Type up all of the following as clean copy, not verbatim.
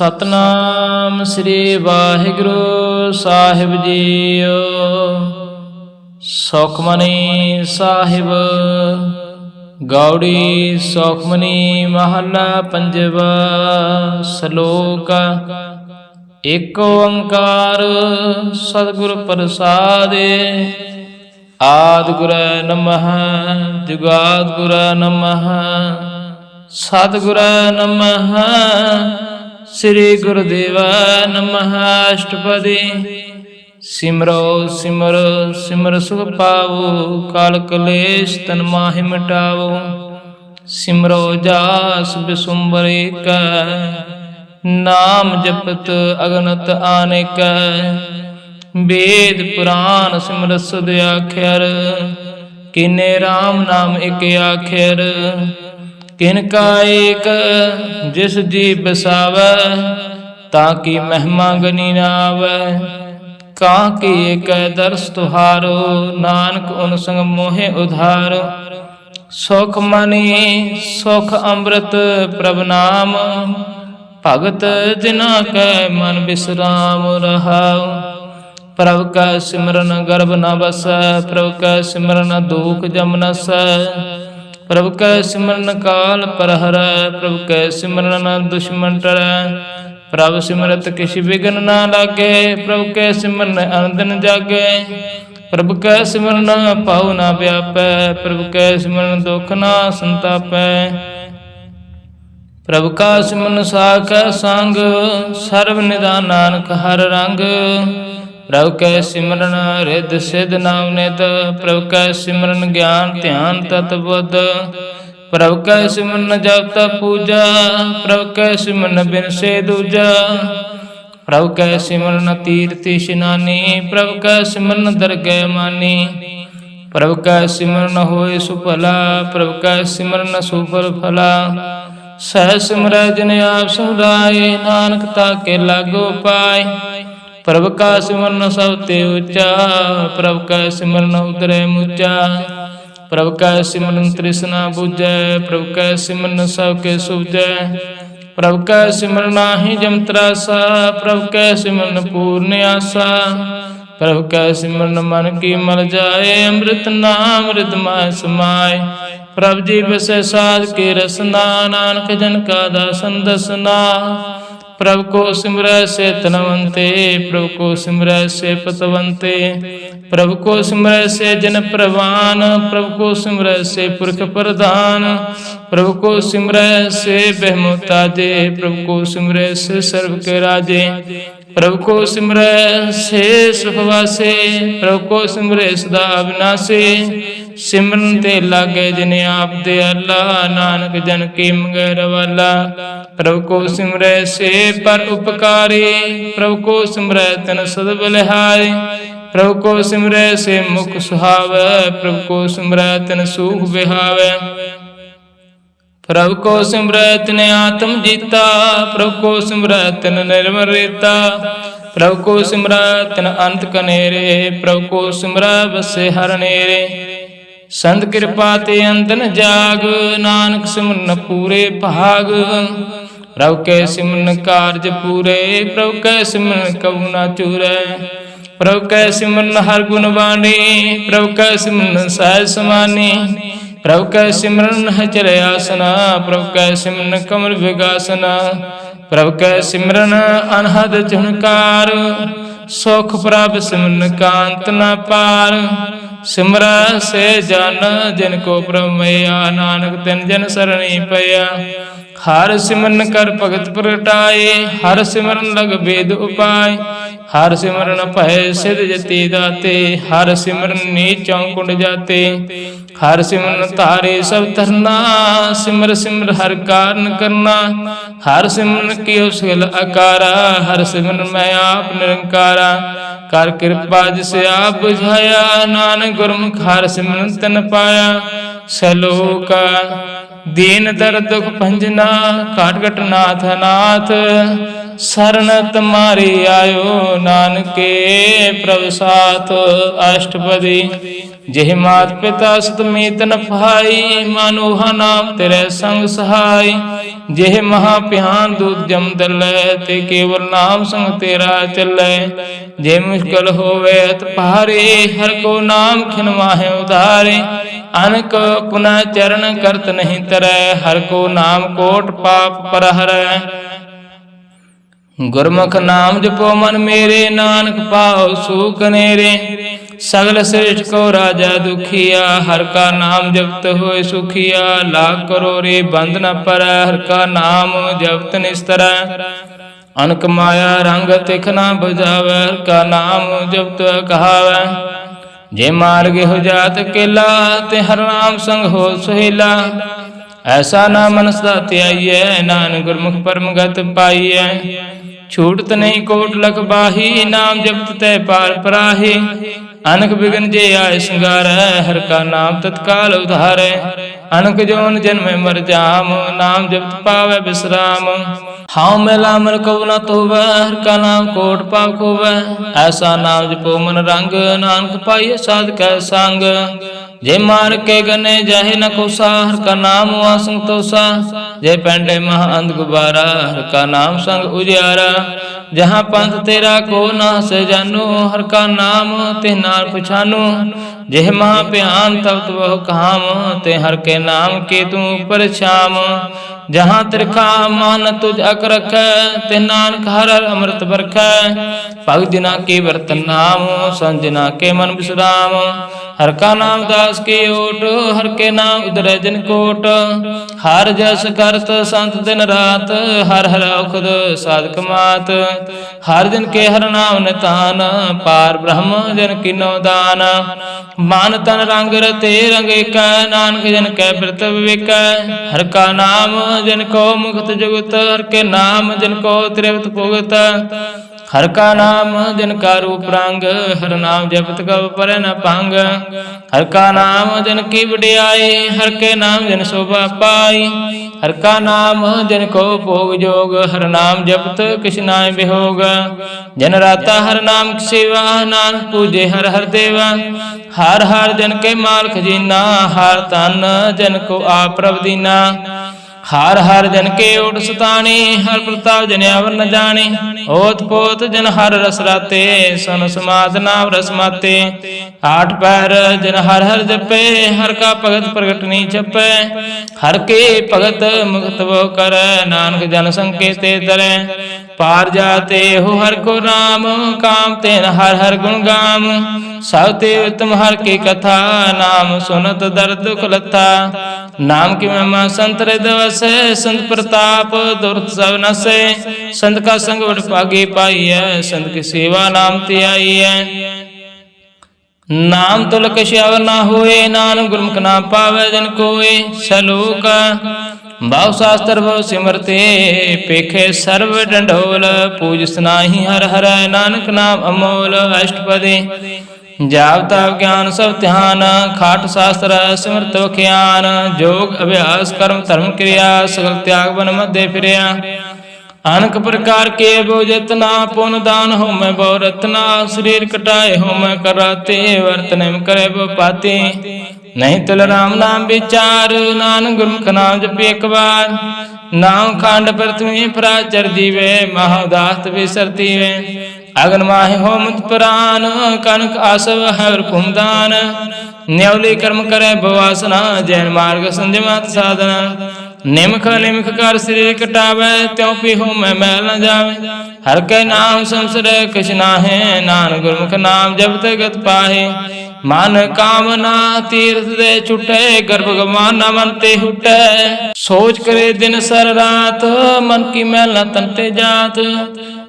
सतनाम श्री वाहिगुरु साहिब जीओ। सुखमनी साहिब गौड़ी सुखमनी महला पंजवा। श्लोक एक ओंकार सतगुर प्रसाद। आदि गुर नमः जुगाद गुर नमः सतगुर नमः श्री गुरुदेवा नमः। अष्टपदी सिमरो सिमर सिमर सुख पावो काल कलेश तन माहि मिटावो। सिमरो जास बिसुम्बर एक नाम जपत अगनत आनेक। वेद पुराण सिमरत सुध आखिर किने राम नाम एक आखिर। किनका एक जिस जी बसावै ताकि महिमा गनी न आवै। काकी एक दर्श तुहारो नानक उन संग मोहे उधार। सुख मनी सुख अमृत प्रभ नाम भगत जिना कै मन विश्राम रहाओ। प्रभु का सिमरन गर्भ न बसै प्रभु का सिमरन दुख जम नसै। प्रभु कै सिमरन काल पर हरै प्रभु कै सिमरन दुश्मन टरै। प्रभु सिमरत किछ विघ्न न लागे प्रभु कै सिमरन अनदिन जागे। प्रभु कै सिमरन पाऊ न व्यापै प्रभु कै सिमरन दुख न संतापै। प्रभु का सिमरन साखै संग सर्व निदान नानक हर रंग। प्रभु कै सिमरन रिद्ध सिद्ध नाम नित प्रभु कै सिमरन ज्ञान ध्यान तत बुद्ध। प्रभु कै सिमरन जप तप पूजा प्रभु कै सिमरन बिन से दूजा। प्रभु कै सिमरन तीर्थ स्नानी प्रभु कै सिमरन दरगह मानी। प्रभु कै सिमरन होए सुफला प्रभु कै सिमरन सुफल फला। सह सिमरै जिन आप समुदाय नानक ताके लागो पाए। प्रभु का सिमरन सब ते ऊंचा प्रभु का सिमरन उतरै मुचा। प्रभु का सिमरन तृष्णा बुझै प्रभु का सिमरन सबके सुझै। प्रभु का सिमरन नाहि जम त्रासा प्रभु का सिमरन पूर्ण आसा। प्रभु का सिमरन मन की मल जाए अमृत नाम हृदय समाए। प्रभु जी बसै साध के रसना नानक जन का दासन दसना। प्रभु को सिमरै से तनवंते प्रभु को सिमरै से पतवंते। प्रभु को सिमरै से जन प्रवान प्रभु को सिमरै से पुरख प्रधान। प्रभु को सिमरै से बेहमुताजे प्रभु को सिमरै से सर्व के राजे। प्रभु को सिमरै से सुखवासे प्रभु को सिमरै सदा अविनाशी। सिमरन ते लागे जिन आप दयाला नानक जन की मंगै रवाला। प्रभु को सिमरै से पर उपकारी प्रभु को सिमरै तन सद बलिहारी। प्रभु को सिमरै से मुख सुहावै प्रभु को सिमरै तन सुख बिहावै। प्रभु को सिमरै तिन आत्म जीता प्रभु को सिमरै तिन निर्मल रीता। प्रभु को सिमरै तिन अंत कनेरे प्रभु को सिमरै बसे हर नेरे। संत कृपा ते अंतन जाग नानक सिमरन पूरे भाग। प्रभु कै सिमरन कारज पूरे प्रभु कै सिमरन कबू न चूरै। प्रभु कै सिमरन हर गुण बाणी प्रभु कै सिमरन सहज समानी। प्रभु कै सिमरन है चले आसना प्रभु कै सिमरन कमल विगासना। प्रभु कै सिमरन अनहद झुनकार सुख प्रभ सिमरन कांत न पार। सिमरै से जन जिनको प्रभु मैया नानक तिन जन सरणी पया। हर सिमरन कर भगत प्रगटाए हर सिमरन लग वेद उपाय। हर सिमरन भय सिद्ध जति दाते हर सिमरन नीचों कुंड जाते। हर सिमरन तारे सब धरना सिमर सिमर हर कारण करना। हर सिमरन की सगल आकारा हर सिमरन मैं आप निरंकारा। कर कृपा जिसे आप बुझाया नानक गुरमुख हर सिमरन तन पाया। सलोक दीन दर दुख भंजना काट कट नाथ नाथ। शरण तुम्हारी आयो नानके प्रभु साथ। अष्टपदी जेहि मात पिता सुत मीत न पाई, मानोहा नाम तेरे संग सहाय। जेहि महाप्यान दूत जम दलै, ते केवल नाम संग तेरा चलै। जे मुश्किल होवे अत भारे, हर को नाम खिन माहे उधारे। अनक पुनः चरण करत नहीं तरै, हर को नाम कोट पाप पर हरै। गुरमुख नाम जपो मन मेरे, नानक पाओ सुख नेरे। सगल श्रेष्ठ को राजा दुखिया, हर का नाम जपत होय सुखिया। लाख करोड़े बंद न पर, हर का नाम जपत निस्तर। अनक माया रंग तिख न बुझावे, हर का नाम जपत कहावै। जे मार्ग हो जात केला, ते हर नाम संग हो सुहेला। ऐसा ना मन सदा त्याइयै, नानक गुरमुख परम गत पाइयै। छूटत नहीं कोट लख बाही, नाम जपत तै पार पराही। अनक बिघन जे आय संगारै, हर का नाम तत्काल उधारै। अनक जोन जन्म मर जाम, नाम जपत पावै विश्राम। हाउ मैला मन कबु न तोवै, हर का नाम कोट पाप खोवै। ऐसा नाम जपो मन रंग, नानक पाइयै साध कै संग। जे मार के गने जाहे न कोसा, हर का नाम हुआ संतोषा। जे पैंडे महा अंध गुबारा, हर का नाम संग उजियारा। जहाँ पंथ तेरा को ना से जानो, हर का नाम ते नार पछानो। जेह महाप्यान तब बहु काम, ते हर के नाम के तू पर श्याम। जहाँ तिरखा मान तुझ अक रखै, ते नानक हर हर अमृत बरखै। पग जिना के बर्तन नाम, संजना के मन विश्राम। हर का नाम दास के ओट, हर के नाम उदरै जन कोट। हर जस करत संत दिन रात, हर हर औखद साधक मात। हर जन के हर नाम नितान, पार ब्रह्म जन किनो दान। मान तन रंग रते रंग एकै, नानक जन कै व्रत विवेकै। हर का नाम जन को मुक्त जुगत, हर के नाम जन को त्रिवत भुगत। हर का नाम जन का रूप रंग, हर नाम जपत कब पर न भंग। हर का नाम जन की वडियाई, हर के नाम जन शोभा पाई। हर का नाम जन को भोग जोग, हर नाम जपत किछ नाय वियोग। जन राता हर नाम की सेवा, नानक पूजे हर हर देवा। हर हर जन के माल खजीना, हर तन जन को आप प्रभ दीना। हर हर जन के ओट सताने, हर प्रताप जन अवर न जाने। ओत पोत जन हर रस राते, सन समाध नाम रस माते। आठ पैर जन हर हर जपे, हर का भगत प्रगट नहीं छपै। हर के भगत मुक्त वो करे, नानक जन संकेते तरै। पार जाते हो हर को नाम, काम तेन हर हर गुण गाम। सब ते उत्तम हर की कथा, नाम सुनत दर दुख लथा। नाम की महिमा संत हृदय वसै, संत प्रताप दुर्त सब नसै। संत का संग बड़ भागी पाई है, संत की सेवा नाम ते आई है। नाम तुल कछ अवर ना होए, नानक गुरमुख नाम पावै जन कोय। सलोक बहु शास्त्र बहु सिमरते, पेखे सर्व डंडोल। पूज सनाहि हर हर, नानक नाम अमोल। अष्टपदी जाप तप ज्ञान सब ध्यान, खाट शास्त्र सिमरत बख्यान। जोग अभ्यास कर्म धर्म क्रिया, सगल त्याग बन मध्य फिरया। अनक प्रकार के बो जतना, पुन दान हो मैं बहु रत्ना। शरीर कटाए हो मैं कराते, वर्तन करे बो पाते। नहीं तुल राम नाम विचार, नानक गुरमुख नाम जप एक बार। नाम खांड पृथ्वी प्राचर जीवे, महादात विसरती वे। अगन माहे हो मुत प्राण, कनक आसव हर कुमदान। न्यवली कर्म करे भवासना, जैन मार्ग संजमात साधना। निमख निमख कर शरीर कटावे, त्यों पी हो मैं मैल न जावे। हर के नाम संसरे किछ नाहे, नानक गुरमुख नाम जपत गत पाहे। मन कामना तीर्थ दे छुटे, गर्भ गवान न मन ते हुटे। सोच करे दिन सर रात, मन की मैल न तन ते जात।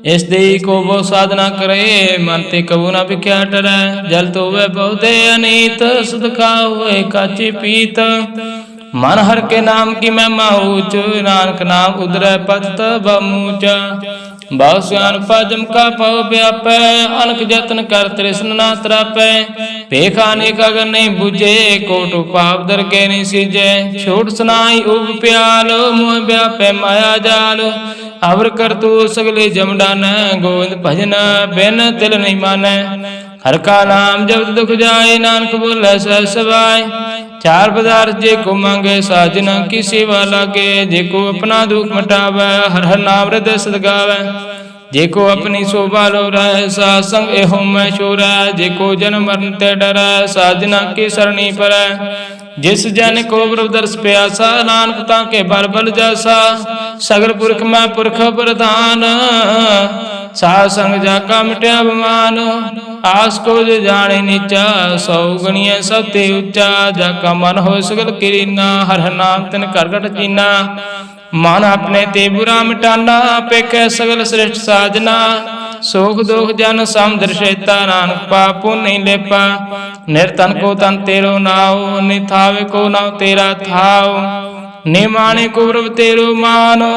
इस देही को वो साधना करे, मन ते कबू न भिख्या टरै। जल तो वह बहुते अनीत, सुध खाओ काची पीत। मन हर के नाम की महिमा ऊंच, नानक नाम उदरै पत बमूच। बहु स्यान पजम का पव व्यापै, अनक जतन कर तृष्ण ना त्रापै। पेखाने का अगर नहीं बुझे, कोटु पाप दरगे नहीं सीजे। छोट सुनाई उब प्याल, मुँह व्यापै माया जाल। अवर कर तू सगले जम डानै, गोविंद भजन बिन तिल नहीं मानै। हर का नाम जब दुख जाए, नानक बोले सह सवाय। चार पदार्थ जे को मांगे, साजना की सेवा लागे। जे को अपना दुख मिटावे, हर हर नाम हृदय सद गावे। जे को अपनी शोभा लो रहे, सासंग एहो मैं शोर। जे को जन्म मरण ते डरै, साजना की सरणी पर। जिस जन को प्रभु दर्श प्यासा, नानक ताके बल बल जैसा। सगर पुरख मैं पुरख प्रधान, साध संग जाका मिट्या अभिमान। आस को जो जाने नीचा, सौ गणिय सब ते ऊंचा। जाका मन हो सगल किरीना, हर हर नाम तिन कर घट चीना। मन अपने ते बुरा मिटाना, पेखे सगल श्रेष्ठ साजना। सोख दोख जन समुद्र शेता, नानक पापो नहीं लेपा। निर्तन को तन तेरो नाव, निथावे को नाव तेरा थाव। निमाने को प्रभु तेरो मानो,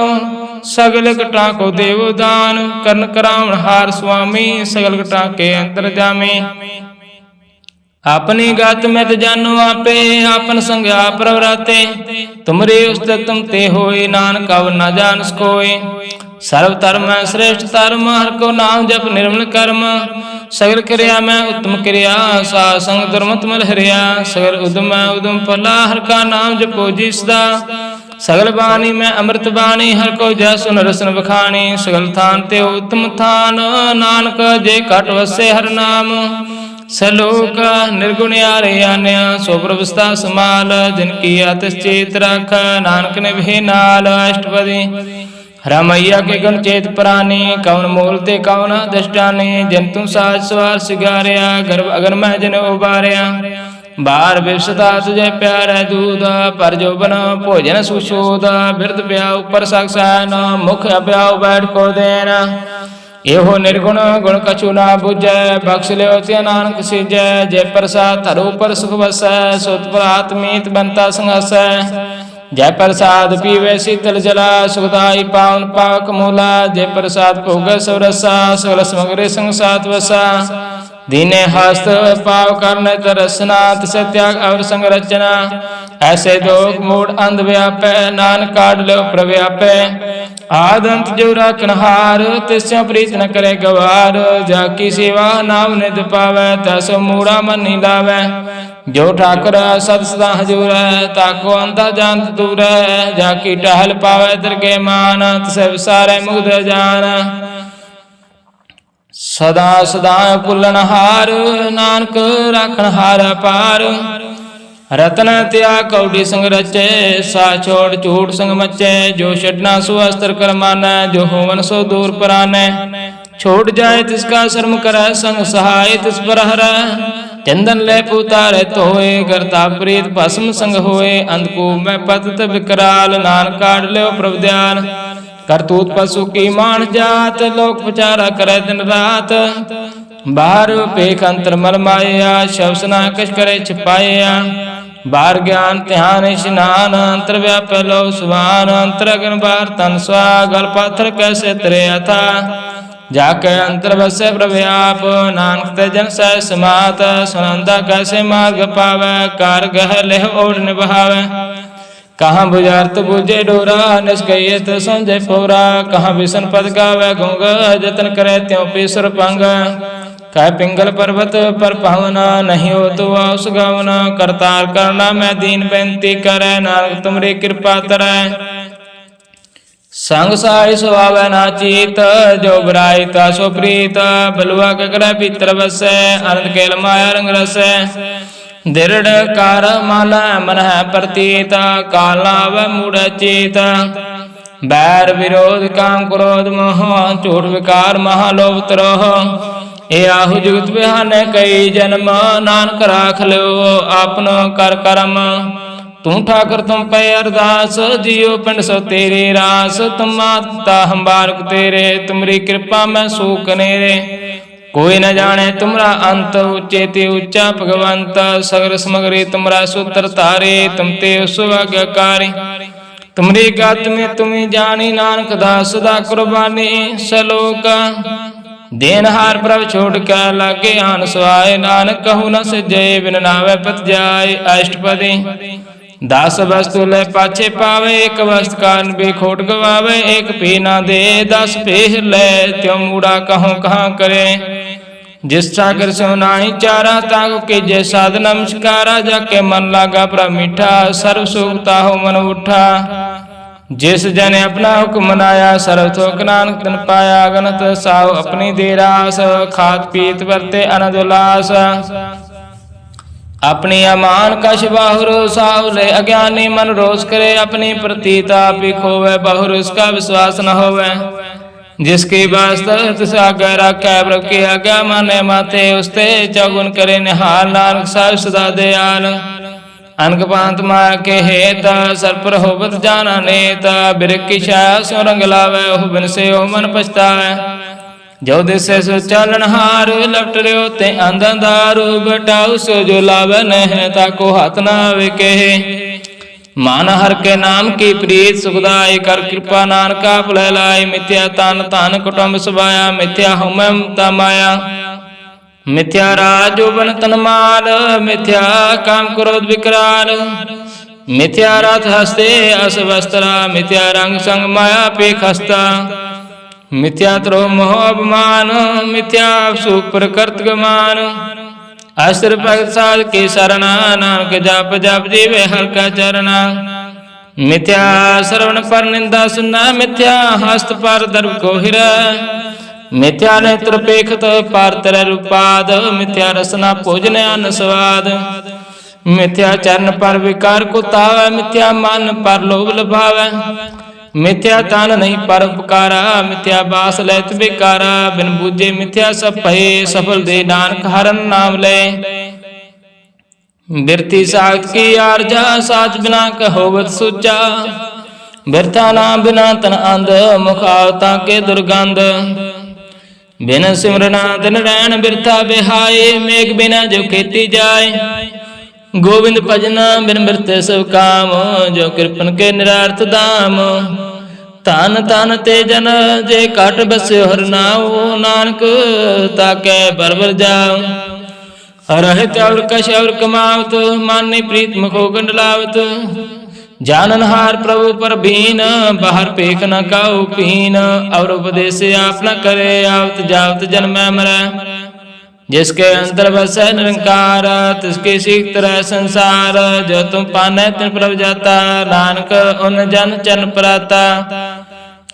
सगल घटा को देवो दान। कर्ण करावण हार स्वामी, सगल घटा के अंतर जामी। अपनी गात में तो जानो आपे, आपन संग आप रवराते। तुमरे उस्तत तुम ते होए, नानक अब न जान कोय। सर्व धर्म श्रेष्ठ धर्म, हर को नाम जप निर्मल कर्म। सगल क्रिया में उत्तम क्रिया, सा संग धर्म तुम हरिया। सगल उदम उदम फला, हर का नाम जपो जी सदा। सगल बानी में अमृत बानी, हर को जय सुन रसन बखानी। सगल थान ते उत्तम थान, नानक जे कट वसे हर नाम। सलोक निर्गुण आर्यान्य, सो प्रभुस्ता समाल। जिनकी आतिश चेत रख, नानक ने भी नाल। अष्टपदी रामैया के गण चेत प्राणी, कौन मूल ते कौन दृष्टानी। जंतु साज सवार सिगारिया, गर्भ अगर मैं जन उबारिया। बार विवसता तुझे प्यार है दूध, पर जो बन भोजन सुशोध। बिरद ब्याह ऊपर साक्षान, मुख अब्याह बैठ को देना। एहो निर्गुण गुण कछु ना बुझै, बख्श लियो ते नानक सिजै। जय प्रसाद धरो पर सुख बसै, सुत पर आत्मीत बनता संघसै। जय प्रसाद पीवे शीतल जला, सुखदाई पावन पाक मूला। जय प्रसाद भोग सब रसा, सगल समग्र संग साथ वसा। दीने हस्त पाव करने तरसना, तिसे त्याग और संग रचना। ऐसे दोग मूड अंध व्यापै, नानक काढ़ लो प्रव्यापै। आदंत जो राखनहार, तिस्यों प्रीत न करे गवार। जाकी सेवा नाम निध पावै, तैसो मूढ़ा मन नहीं लावै। जो ठाकुर सद सदा हजूर, ताको अंता जानत दूर। जाकी टहल पावै दरगे मान, तिसे विसारै मुग्ध जान। सदा सदा पुलनहार, नानक राखनहार पार। रतन त्याग कौड़ी संग रचे, सा छोड़ झूठ संग मचे। जो छड़ना सो अस्त्र कर मानै, जो होवन सो दूर परानै। छोड़ जाए तिसका शर्म करे, संग सहाय तिस पर हरै। चंदन ले पुतारे तोए, करता प्रीत भस्म संग होए। अंधकूप में पतित विकराल, नानक काढ़ लो प्रभु दयाल। करतूत पशु की मान जात, लोक प्रचारा करे दिन रात। बाहर पेख अंतर मल माया, शवसना कश करे छिपाया। बार ज्ञान ध्यान स्नान, अंतर व्याप लो सुवान। अंतर अग्न बार तन स्वा, गल पाथर कैसे तरे था। जाके अंतर बसे प्रव्याप, नानक ते जन सह समात। सुनंदा कैसे मार्ग पावे, कार गह लेह ओढ़ निभावे। कहाँ बुझारत बुझे डोरा, निष्कयत संजय पोरा। कहाँ विष्णु पद गावे गूंग, जतन करे त्यों पीसर पंग। कह पिंगल पर्वत पर पावना, नहीं हो तो आउस गावना। करतार करना मैं दीन बेनती करे, नानक तुमरी कृपा तरै। संग साई सुहावै ना चीत, जो बुराई तासो प्रीत। बलुआ ककरै भीतर बसै, आनंद केल माया रंग रसै। दृढ़ कार माना मन है प्रतीत, काल नावै मूढ़ चेत। बैर विरोध काम क्रोध मोह, झूठ विकार महालोभ त्रोह। ए आहु जुगत बिहाने कई जन्म, नानक राख लो आपनो कर करम। तू ठाकर तुम पे अरदास, जियो पिंड सो तेरी रास। तुम माता हम बारक तेरे, तुमरी कृपा में सूख नेरे। कोई न जाने तुमरा अंत, ऊंचे ते ऊंचा भगवंत। सगर समग्री तुमरा सूत्र तारे, तुम ते सुभाग्यकारी। तुमरी गात में तुम्हें जानी, नानक दास सदा कुर्बानी। सलोक देनहार प्रभ छोड़ के लागे आन सुआय। नानक कहू न सजय, बिन नावे पत जाय। अष्टपदी दास वस्तु ले पाछे पावे, एक वस्तु कारण भी खोट गवावे। एक पी ना दे, दस पेह ले त्यों मूढ़ा कहूँ कहाँ करे। जिस ठाकर सो नाही चारा ताको के जय साध नमस्कारा जाके मन लागा प्रभ मीठा सर्व सुखता हो मन उठा जिस जन अपना हुक्म मनाया सर्व थोक नानक तन पाया गणत साहु अपनी दे रास खात पीत वर्ते अनंद उल्लास अपनी अमान कश बाहुर साहु ले अज्ञानी मन रोष करे अपनी प्रतीता भी खोवे बाहुर उसका विश्वास न होवे जिसकी वास्ता तिस आज्ञा राखै प्रभु की आज्ञा माने माते उसते चौगुन करे निहाल नानक साहब सदा दयाल अनक पांत माया के हेत सर पर होवत जाना नेत बिरख की छाया सो रंग लावे ओह बिन से ओह मन पछतावे जो दिसे सो चालन हार लपट रहो ते अंधारू बटाऊ सो जो लावे नह ताको हाथ ना आवे कहे मान हर के नाम की प्रीत सुखदाई कर कृपा नानका फलैलाई मिथ्या तान तान कुटुंब सबाया मिथ्या हुमै ममता माया मिथ्या राज जोबन तन माल मिथ्या काम क्रोध विकराल मिथ्या रथ हस्ते अस वस्त्रा मिथ्या रंग संग माया पेख हस्ता मिथ्या द्रोह मोह अपमान मिथ्या सुख प्रकृत गमान अस्त्र भगत साध के शरणा नानक जप जप जीवे हर का चरणा मिथ्या श्रवण पर निंदा सुनना मिथ्या हस्त पर दर्भ को हिरा मिथ्या नेत्र पेखत पार तर रूपाद मिथ्या रसना भोजन अन्न स्वाद मिथ्या चरण पर विकार को तावै मिथ्या मन पर लोभ लभावै मिथ्या तान नहीं पर उपकारा मिथ्या बास लैत बेकारा बिन बूझे मिथ्या सब भये सफल दे नानक हरन नाम ले बिरती साख की आरजा साच बिना कहोवत सुचा बिरथा ना बिना तन अंध मुख आवता के दुर्गंध बिन सिमरना दिन रैन बिरथा बिहाय मेघ बिना जो खेती जाय गोविंद भजना बिन बिरते सब काम जो कृपन के निरार्थ दाम तान तान ते जन जे काट बस्यो हर नाओ नानक ताके बरबर जाओ रहत और कश और कमावत मानी प्रीत मुखो गंडलावत जानन हार प्रभु पर बीन बाहर पेख न काऊ पीन और उपदेश आप न करे आवत जावत जन्म मरै जिसके अंतर बस है निरंकार तिसके सीख तरह संसार जो तुम पाने तिन प्रभ जाता नानक उन जन चरण पराता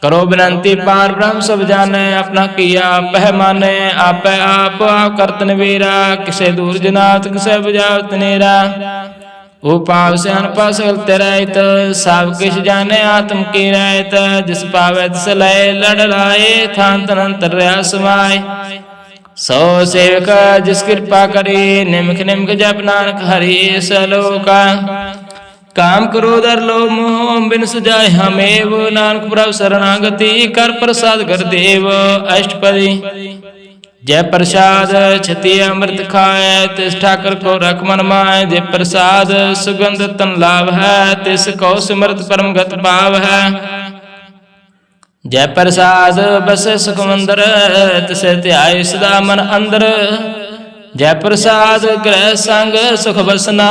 करो विनंती पार ब्रह्म सब जाने अपना किया पह माने आप करत नवीरा किसे दूर जनात किसे बुझावत नेरा उपाव से अनपा सकल तेराइत सब किस जाने आत्म की रायत जिस पावे तिस लय लड़ लाए थान तनंतर रहा समाय सो सेवक जिस कृपा करे निमक निमक जप नानक हरि सलोका काम क्रोध और लोभ मोह बिन सुजाय हमेव नानक प्रभु शरणागति कर प्रसाद कर देव अष्टपदी जय प्रसाद छति अमृत खाए तिस ठाकर को रख मन माय जय प्रसाद सुगंध तन लाभ है तिस को सिमरत परम गत भाव है जय प्रसाद बस सुख मंदर तिसे ध्याय सदा मन अंदर जय प्रसाद ग्रह संग सुख बसना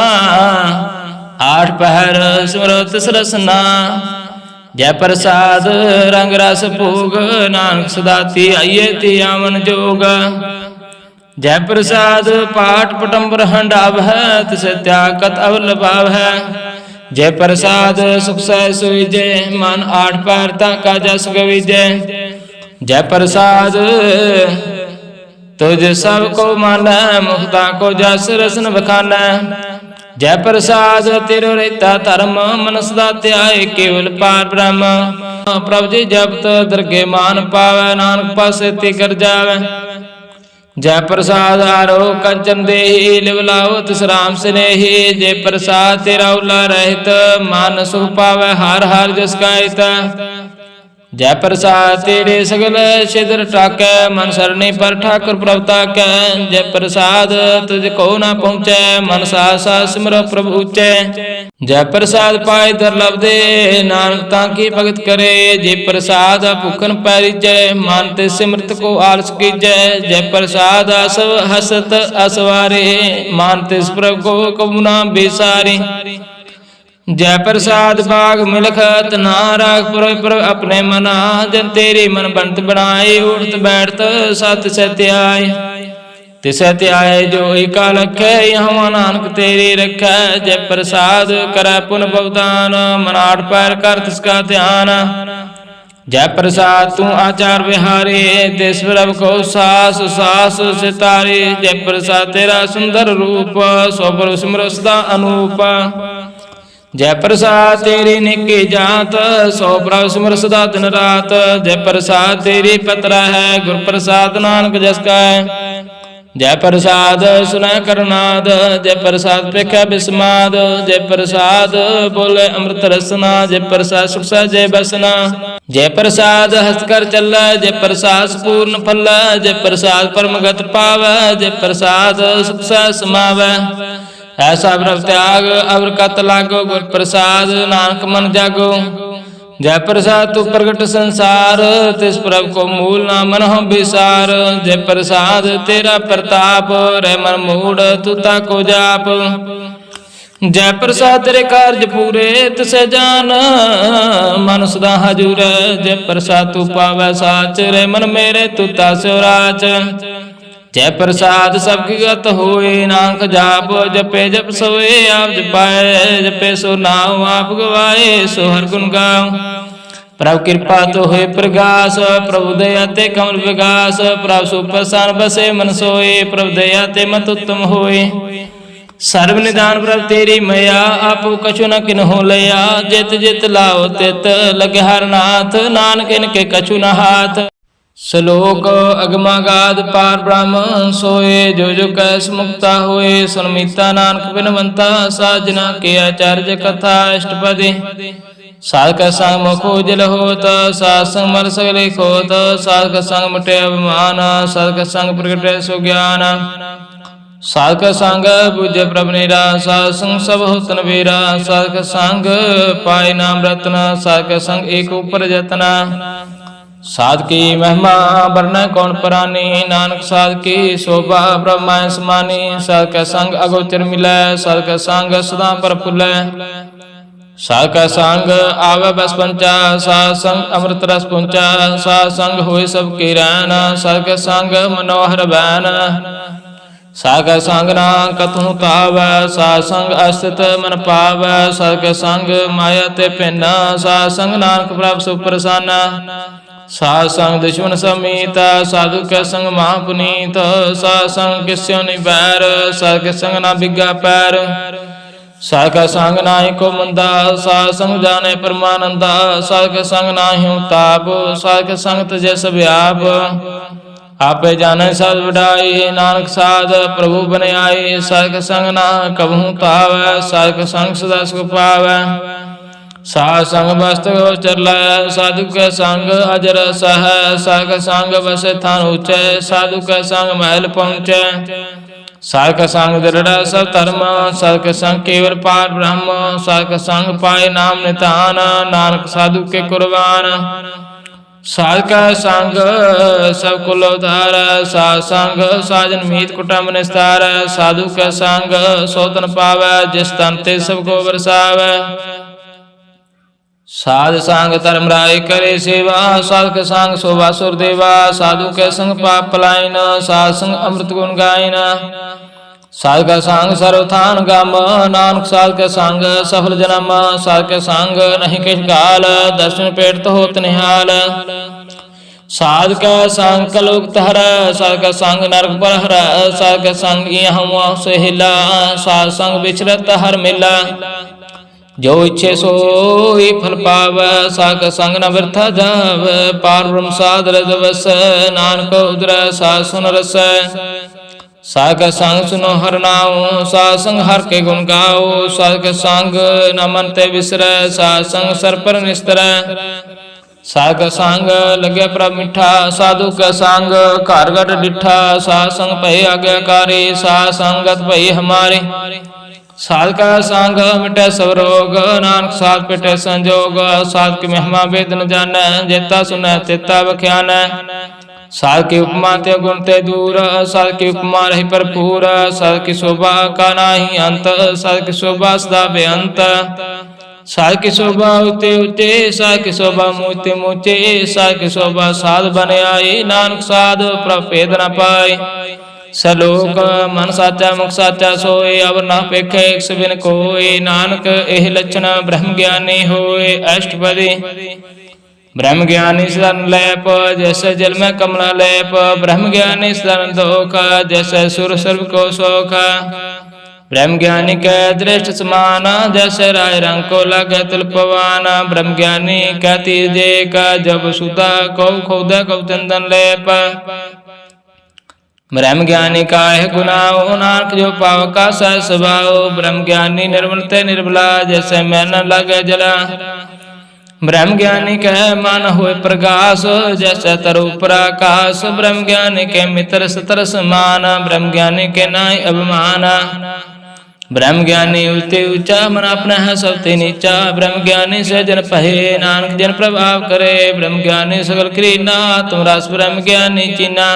आठ पहर सिमरो तिस रसना जय प्रसाद रंग रस भोग नानक सदाती आइए ती आवन जोग जय प्रसाद पाठ पटम्बर हंडाव है तिसे त्यागत अवल भाव है जय प्रसाद सुख सह सुविजय मन आठ पारता का जस विजय जय प्रसाद तुझ सब को माना मुक्ता को जस रसन बखाना जय प्रसाद तेरो रहता धर्म मन सदा त्याय केवल पार ब्रह्म प्रभु जी जब दरगे मान पावे नानक पासे ते कर जावे जय प्रसाद आरो कंचन देहि लिवलाओ तिस राम स्नेहि जय प्रसाद तेरा उल्ला रहित मान सुख पावे हार हार जस गायत जय प्रसाद तेरे सगल छिद्र टाकै मन सरणी पर ठाकुर प्रभुता कै जय प्रसाद तुझको न पहुँचे मन सा सिमर प्रभु ऊंचे जय प्रसाद पाए दुर्लभ दे नानक ताकी भगत करे जय प्रसाद भूखन पैरी जय मानते सिमरत को आलस की जय जय प्रसाद असव हसत असवारे मानते प्रभु को कबुना बेसारी जय प्रसाद बाग मिलखत नाराग पर अपने मना जन तेरी मन बनत बनाए उठत बैठत सत सत्याय तिसै त्याए जो एका लखै, यहाँ नानक तेरे रखै। जय प्रसाद करै पुन भवदान, मन आठ पैर कर तिसका ध्यान। जय प्रसाद तू आचार विहारे, तिस प्रभ को सास सास सितारे। जय प्रसाद तेरा सुंदर रूप, सो प्रभु सिमरो सदा अनूप। जय प्रसाद तेरी निकी जात, सो प्रभु सिमर सदा दिन रात। जय प्रसाद तेरी पत्र है, गुर प्रसाद नानक जस का है। जय प्रसाद सुनै करनाद, जय प्रसाद पेखै बिस्माद। जय प्रसाद बोले अमृत रसना, जय प्रसाद सुख जय बसना। जय प्रसाद हस्त कर चल, जय प्रसाद पूर्ण फल। जय प्रसाद परम गत पावै, जय प्रसाद सुख समावै। ऐसा प्रभ त्याग अवर कत लागो, गुर प्रसाद नानक मन जागो। जय प्रसाद तू प्रगट संसार, तिस प्रभ को मूल ना मन हो विसार। जय प्रसाद तेरा प्रताप, रह मन मूड तू ताको जाप। जय प्रसाद तेरे कार्य पूरे, तिसे जान मन सदा हजूर। जय प्रसाद तू पावै साच, रह मन मेरे तू तासो राच। जय प्रसाद सबकी गत होए, नानक जाप जपे जप सोए। आप जपाए जपे सो नाम, आप गवाए सो हर गुण गाओ। प्रभु कृपा तो होए प्रगास, प्रभु दया ते कमल विगास। प्रभु सुप्रसन्न बसे मन सोए, प्रभु दया ते मत उत्तम होए। सर्व निदान प्रभु तेरी मया, आपो कछु न किन्हो लया। जित जित लाओ तित लगे हर नाथ, नानक इनके कछु न हाथ। श्लोक अगमागाध पार ब्रह्म सोए, जो जो कैस मुक्ता होए। सुनमीता नानक बिनवंता, साजना के आचार्य कथा अष्टपदी। साधक संग मुखो जल होत, साध संग मर सगले खोत। साधक संग मटे अभिमान, साधक संग प्रगटे सुज्ञान। साधक संग पूज्य प्रभ नीरा, साध संग सब होत नबीरा। साधक संग पाए नाम रत्न, साधक संग एक ऊपर जतना। साध की महिमा वर्ण कौन परानी, नानक साध की शोभा ब्रह्मा समानी। साध का संग अगोचर मिलै, साध का संग सदा पर फुलै। साध का संग आवे बस पंचा, साध संग अमृत रस पुंचा। साध संग होए सब की रैन, साध का संग मनोहर बैन। साध का संग ना कतहु तावै, साध संग अस्तित मन पावै। साध का संग माया ते भिन्न, साध संग नानक प्रभ सुप्रसन्न। साध संग दुश्मन समीत, साधु के संग महापुनीत। साध संग किस्यो नहीं बैर, साध के संग ना बिगा पैर। साध का संग नाही को मंदा, साध संग जाने परमानंदा। साध के संग नाही ताप, साध के संग तजे सब आप। आपे जाने साध बढ़ाई, नानक साध प्रभु बने आए। साध के संग ना कबहू तावै, साध के संग सदा सुख पावै। साध संग वस्तु चल, साधु के संग अजर सह। साधु के संग बस थान ऊंचे, साधु के संग महल पहुँचे। साधु के संग दृढ़ सब धर्म, साधु के संग केवल पार ब्रह्म। साधु के संग पाए नाम निधान, नानक साधु के कुर्बान। साधु का संग सब कुल उधार, साधु संग साजन मीत कुटुंब निस्तार। साधु का संग सोतन पावै, जिस तन ते सबको बरसावै। साध संग धर्म राय करे सेवा, साधु के संग शोभा सुर देवा। साधु के संग पाप पलायन, साध संग अमृत गुण गायन। साधु का संग सर्वथान गम, नानक साधु के संग सफल जन्म। साधु के संग नहीं किस गाल, दर्शन पेट तो होत निहाल। साधु का संग कलुग हर, साधु का संग नरक पर हर। साधु के संग यहाँ से हिला, साधु संग विचरत हर मिला। जो इच्छे सोई फल पावै, साधु का संग न व्यर्थ जावै। पार ब्रह्म साध रजवस, नानक उदर साध सुन रस। साधु का संग सुनो हर नाम, साधु संग हर के गुण गाओ। साधु का संग न मन ते बिसरै, साधु संग सर पर निस्तरै। साधु का संग लगे प्रभ मिठा, साधु का संग घर गढ़ डिठा। साधु संग भय आज्ञाकारी, साधु संगत भय हमारे। साधु का संग मिटे सब रोग, नानक साध पिटे संजोग। साधु की महिमा वेद न जानै, जेता सुनै तेता बख्यानै। साधु की उपमा ते गुण ते दूर, साधु की उपमा रही भरपूर। साधु की शोभा का नाही अंत, साधु की शोभा सदा बेअंत। साधु की शोभा ऊंचे ऊंचे, साधु की शोभा मूचे मूचे। साधु की शोभा साधु बने आई, नानक साधु प्रभेद न पाए। सलोक मन साचा मुख साचा सोए, अवर ना पेखे एक बिन कोय। नानक एह लक्षण ब्रह्म ज्ञानी होए। अष्टपदी ब्रह्म ज्ञानी सदन लैप, जैसे जल में कमला लैप। ब्रह्म ज्ञानी सदन दोख, जैसे सुर सर्व को शोक। ब्रह्म ज्ञानी कै दृष्ट समान, जैसे राय रंग को लगे तिल पवान। ब्रह्म ज्ञानी कै तीजे का, जब सुता कौ खोद कौ चंदन लेप। ब्रह्म ज्ञानी का है गुनाओ, नानक जो पाव का सह स्वभाव। ब्रह्म ज्ञानी निर्मल ते निर्मला, जैसे मैं न लगे जला। ब्रह्म ज्ञानी कह मन हुए प्रकाश, जैसे तरु प्रकाश। ब्रह्म ज्ञानी के मित्र सतर समान, ब्रह्म ज्ञानी के नाय अभिमान। ब्रह्म ज्ञानी ऊंचे ऊंचा, मन अपना है सबते नीचा। ब्रह्म ज्ञानी से जन पहे, नानक जन प्रभाव करे। ब्रह्म ज्ञानी सकल क्रीना, तुम रस ब्रह्म ज्ञानी चीना।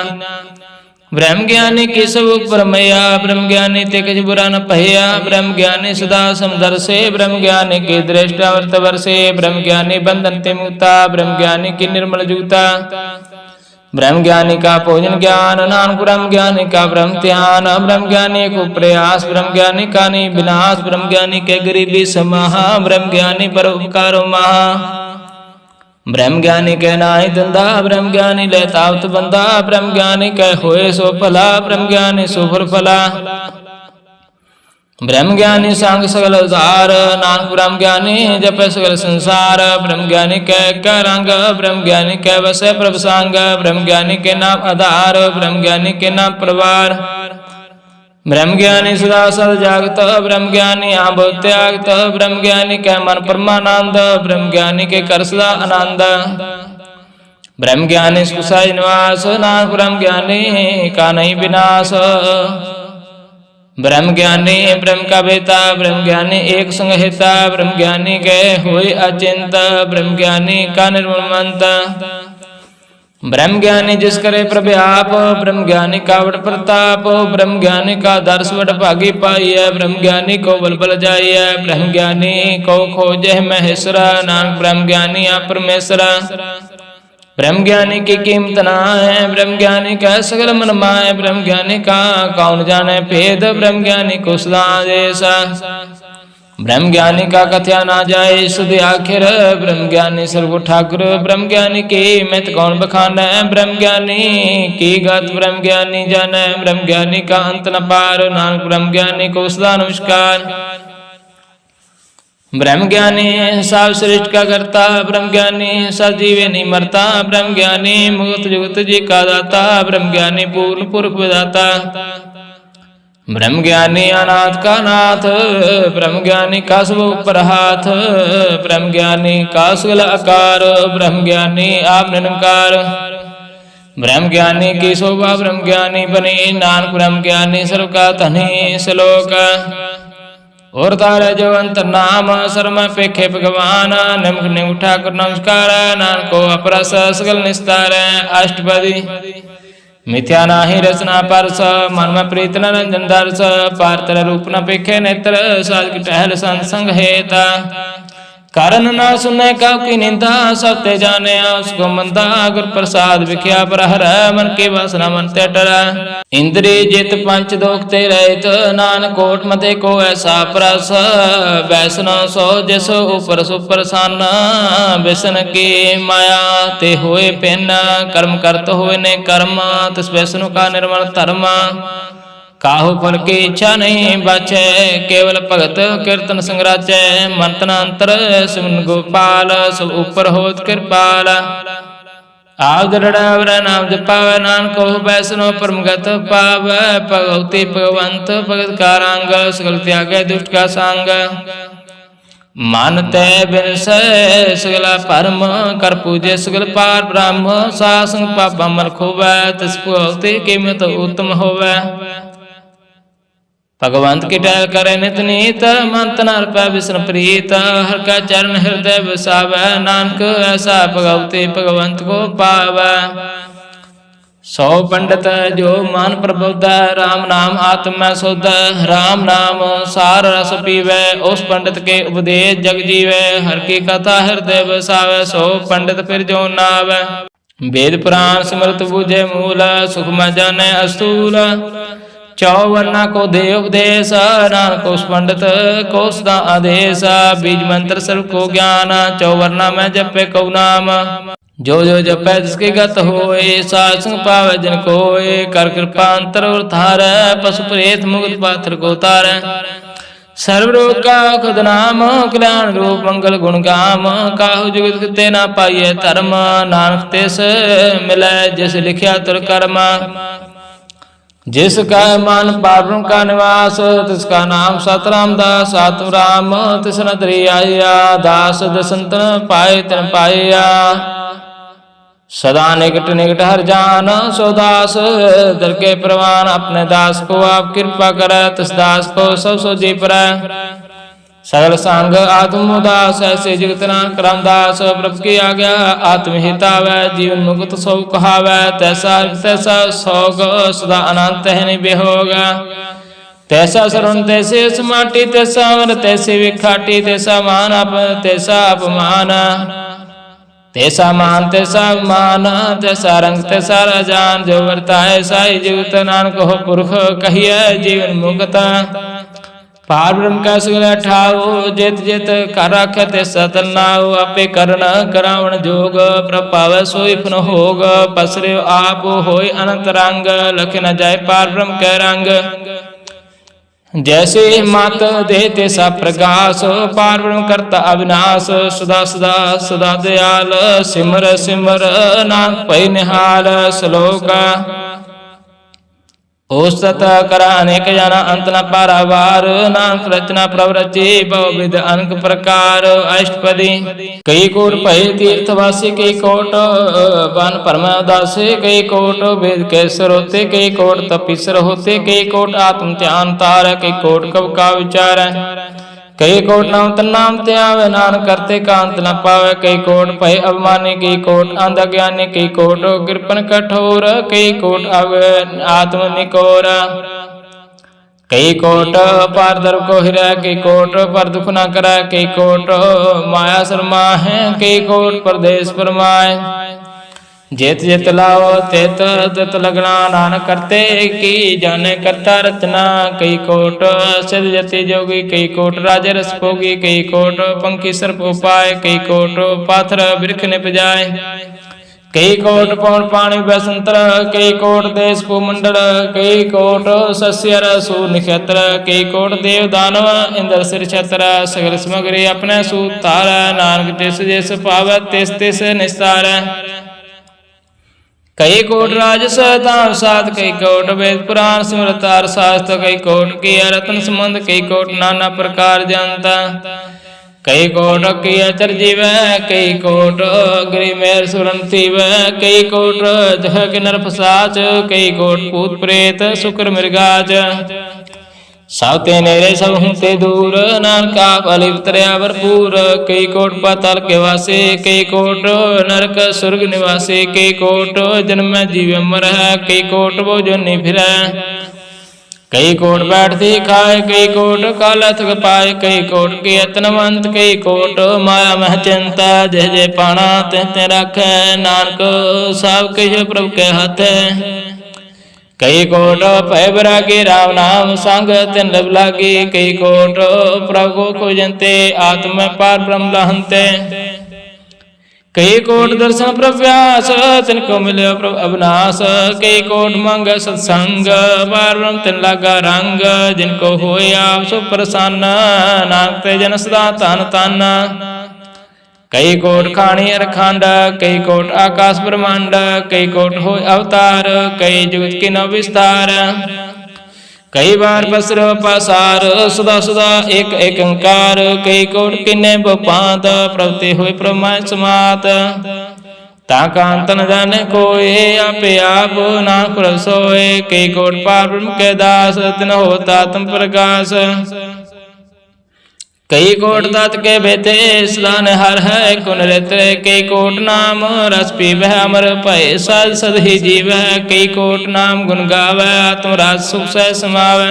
ब्रह्म ज्ञानी की सब ऊपर मैया, ब्रह्म ज्ञानी ते कुछ बुरा न पहिया। ब्रह्म ज्ञानी सदा समदर से, ब्रह्म ज्ञानी की दृष्टा वर्त वर्षे। ब्रह्म ज्ञानी बंधन ते मुक्ता, ब्रह्म ज्ञानी की निर्मल जूता। ब्रह्म ज्ञानी का भोजन ज्ञान, नानक ब्रह्म ज्ञानी का ब्रह्म ध्यान। ब्रह्म ज्ञानी को प्रयास, ब्रह्म ज्ञानी का नहीं विनाश। ब्रह्म ज्ञानी के गरीबी समाहा, ब्रह्म ज्ञानी पर उपकारो महा। ब्रह्म ज्ञानी कह नाहि धंधा, ब्रह्म ज्ञानी लेतावत बंदा। ब्रह्म ज्ञानी कह होए सो भला, ब्रह्म ज्ञानी सुफल फला। ब्रह्म ज्ञानी संग सगल उधार, नानक ब्रह्म ज्ञानी जपे सगल संसार। ब्रह्म ज्ञानी कह रंग, ब्रह्म ज्ञानी कह बसे प्रभ संग। ब्रह्म ज्ञानी के नाम आधार, ब्रह्म ज्ञानी के नाम प्रवार। ब्रह्म ज्ञानी सदा सद जागत, ब्रह्म ज्ञानी आब त्यागत। ब्रह्म ज्ञानी के मन परमानंद, ब्रह्म ज्ञानी के कर सदा आनंद। ब्रह्म ज्ञानी सुखसाई निवास, नानक ब्रह्म ज्ञानी का नहीं विनाश। ब्रह्म ज्ञानी ब्रह्म का बेता, ब्रह्म ज्ञानी एक संग हेता। ब्रह्म ज्ञानी के हुए अचिंत, ब्रह्म ज्ञानी का निर्मल मंत। ब्रह्म ज्ञानी जिस करे प्रव्याप, ब्रह्म ज्ञानी का वट प्रताप। ब्रह्म ज्ञानी का दर्श वट भागी पाई है, ब्रह्म ज्ञानी को बल बल जाइए। ब्रह्म ज्ञानी को खोजे महेश्वरा, नानक ब्रह्म ज्ञानी आप परमेश्वरा। ब्रह्म ज्ञानी की कीमत ना है, ब्रह्म ज्ञानी का सगल मन माए। ब्रह्म ज्ञानी का कौन जाने भेद, ब्रह्म ज्ञानी को सदा आदेश। ब्रह्म ज्ञानी का कथया ना जाए सुध आखिर, ब्रह्म ज्ञानी सर्व ठाकुर। ब्रह्म ज्ञानी की मित कौन बखाना, ब्रह्म ज्ञानी की गत ब्रह्म ज्ञानी जाने। ब्रह्म ज्ञानी का अंत न पार, नानक ब्रह्म ज्ञानी को सदा नमस्कार। ब्रह्म ज्ञानी सब सृष्टि का करता, ब्रह्म ज्ञानी सजीवे नहीं मरता। ब्रह्म ज्ञानी मुक्त जुगत जी का दाता, ब्रह्म ज्ञानी पूर्ण पुरख विदाता। ब्रह्म ज्ञानी अनाथ का नाथ, ब्रह्म ज्ञानी का सब ऊपर हाथ। ब्रह्म ज्ञानी का सगल आकार, ब्रह्म ज्ञानी आप निरंकार। ब्रह्म ज्ञानी की शोभा ब्रह्म ज्ञानी बनी, नानक ब्रह्म ज्ञानी सर्व का धनी। श्लोक और तारे जो अंतर नाम, शर्म पेखे भगवान। निम्ख निम्ख ठाकुर नमस्कार, नानक को अपरस सगल निस्तार। अष्टपदी मिथ्या नाही रचना परस, मन में प्रीत न रंजन दर्श। पारतर रूप न पेखे नेत्र, साज की टहल संत संग हेता। कारण न सुने कब की निंदा, सब ते जाने उसको मंदा। गुर प्रसाद विख्या पर हर, मन की वासना मन ते टरा। इंद्री जित पंच दोख ते रहित, नानक कोट मते को ऐसा परस। वैष्णो सो जिस ऊपर सुपर सन, विष्ण की माया ते होए पिन। कर्म करत होए ने कर्म, तिस वैष्णु का निर्मल धर्म। काहू फल की इच्छा नहीं बाचे, केवल भगत कीर्तन संग्राचे। मंतन अंतर सिमन गोपाल, सब ऊपर होत कृपाल। आप दृढ़ नाम जपावे, नानक को वैष्णो परमगत पावे। भगवती भगवंत भगत का रंग, सगल त्यागे दुष्ट का संग। मानते बिन से सगला परम, कर पूजे सगल पार ब्रह्म। सासंग पाप मन खोवे, तिस भगवती कीमत उत्तम होवे। भगवंत की टहल करे नित नीत, मंत नर पै विष्णु प्रीत। हर का चरण हृदय बसावे, नानक ऐसा भगवती भगवंत को पावे। सौ पंडित जो मान प्रबुद्ध, राम नाम आत्म में शुद्ध। राम नाम सार रस पीवे, उस पंडित के उपदेश जग जीवे। हर की कथा हृदय बसावे, सौ पंडित फिर जो नावे। वेद पुराण स्मृत बुझे मूल, सुख में जाने अस्तूल। चौवर्णा को दे उपदेश, नानक उस पंडित को सदा आदेश। बीज मंत्र सर्व को ज्ञान, चौवर्णा में जपे कौ नाम। जो जो जपै जिसके गत होए, साध संग पावै जिन कोय। कर कृपा अंतर और थारै, पशु प्रेत मुक्त पात्र को तारै। सर्व रोग का खुद नाम, कल्याण रूप मंगल गुण गाम। काहु जुगत ते ना पाइए धर्म, नानक तिस मिलै जिस लिखिया तुर कर्म। जिसका मन पावन का निवास, तिसका नाम सतराम दास। आत्म राम तिस नदरी आया, दास दसंतन पाए तिन पाया। सदा निकट निकट हर जान, सो दास दर के प्रवान। अपने दास को आप कृपा करे, तिस दास को सब सो जी परै। सगल संग आत्म उदास, ऐसे जगत नानक रामदास। प्रभु की आज्ञा आत्म हितावै, जीवन मुक्त सो कहावै। तैसा तैसा सोग, सदा अनंत है निबेहोग। तैसा शरण तैसे समाटी, तैसा अमर तैसे विखाटी। तैसा मान अप तैसा अपमान, तैसा मान तैसा मान। तैसा रंग तैसा राजान, जो वर्ताए साई जुगत। नानक हो पुरख कहिए जीवन मुक्त। पार ब्रह्म का सगल ठाओ, जित जित कर रखै तैसा तन्नाओ। आपे करन करावण जोग, प्रभावै सोई फन होग। पसरे आप होय अनंत रंग, लख न जाय पार ब्रह्म कै रंग। जैसे मत दे तैसा प्रकाश, पार ब्रह्म करता अविनाश। सदा सदा सदा दयाल, सिमर सिमर नानक पै निहाल। श्लोक ओसत करा अनेक जना, अंत न पारावार। नानक रचना प्रभ रची, बहुविध अनेक प्रकार। अष्टपदी कई कोट पै तीर्थवासी, कई कोट वन परम उदासी। कई कोट वेद के सर होते, कई कोट तपीसर होते। कई कोट आत्म ध्यान तार, कई कोट कब का विचार। कई कोट नाम तन्नाम त्यावे, नानक करते कांत न पावे। कई कोट भय अभिमानी, कई कोट अंध ज्ञानी। कई कोट कृपन कठोर, कई कोट अव आत्म निकोर। कई कोट पार दर को हिरै, कई कोट पर दुख न करै। कई कोट माया शर्मा है, कई कोट परदेश परमाय। जित जित लाओ तित तित लगना, नानक करते की जाने करता रचना। कई कोट सिद्ध जति जोगी, कई कोट राजे रस भोगी। कई कोट पंखी सर्प उपाय, कई कोट पाथर बिरख निप जाय। कई कोट पौन पानी बसंतर, कई कोट देश भूमंडल। कई कोट सस्यर सूर नक्षत्र, कई कोट देव दानव इंद्र सिर छत्र। सगल समग्री अपने सूत तार, नानक जिस जिस पावै तिस तिस निस्तार। कई कोट राजस ताम साध, कई कोट वेद पुराण सिमरत अर शास्त्र। कई कोट की रत्न संबंध, कई कोट नाना प्रकार जानता। कई कोट की अचर जीव, कई कोट गिरि मेर सुरन थीव। कई कोट जह के नर फसाच, कई कोट भूत प्रेत शुक्र मृगाज। सब ते नेरे सब हूँ ते दूर, नानक आप अलिप तरया भरपूर। कई कोट पाताल के वासे, कई कोट नरक स्वर्ग निवासे। कई कोट जन्म जीव मर है, कई कोट वो जोनि फिरै। कई कोट बैठती खाए, कई कोट काला थक पाए। कई कोट की यत्नवंत, कई कोट माया मह चिंता। जय जय पाना तिह तिह रखै, नानक सब किछ प्रभु के हाथ। कई कोट भय बैरागी, राम नाम संग तिन लब लागी। कई कोट प्रभु खोजंते, आत्म पार ब्रह्म लहंते। कई कोट दर्शन प्रव्यास, तिनको मिले प्रभु अविनाश। कई कोट मंग सत्संग, पार ब्रह्म तिन लागा रंग। जिनको होए आप सो प्रसन्न, नानक ते जन सदा तन तन। कई कोट खाणी अरखंड, कई कोट आकाश ब्रह्मांड। कई कोट हो अवतार, कई जुगत की नव विस्तार। कई बार पसरो पसार, सदा सदा एक एक अंकार। कई कोट किन्ने बपात, प्रवृत्ति हुई प्रमाय समात। ताका अंत न जाने कोई, आपे आप नानक प्रभ सोए। कई कोट पार ब्रह्म के दास, तिन होता आत्म प्रकाश। कई कोट तात के बेते, सदान हर है कुन रेत। कई कोट नाम रस पीवै, अमर भय सद सद ही जीवै। कई कोट नाम गुण गावै, आत्म राज सुख सह समावै।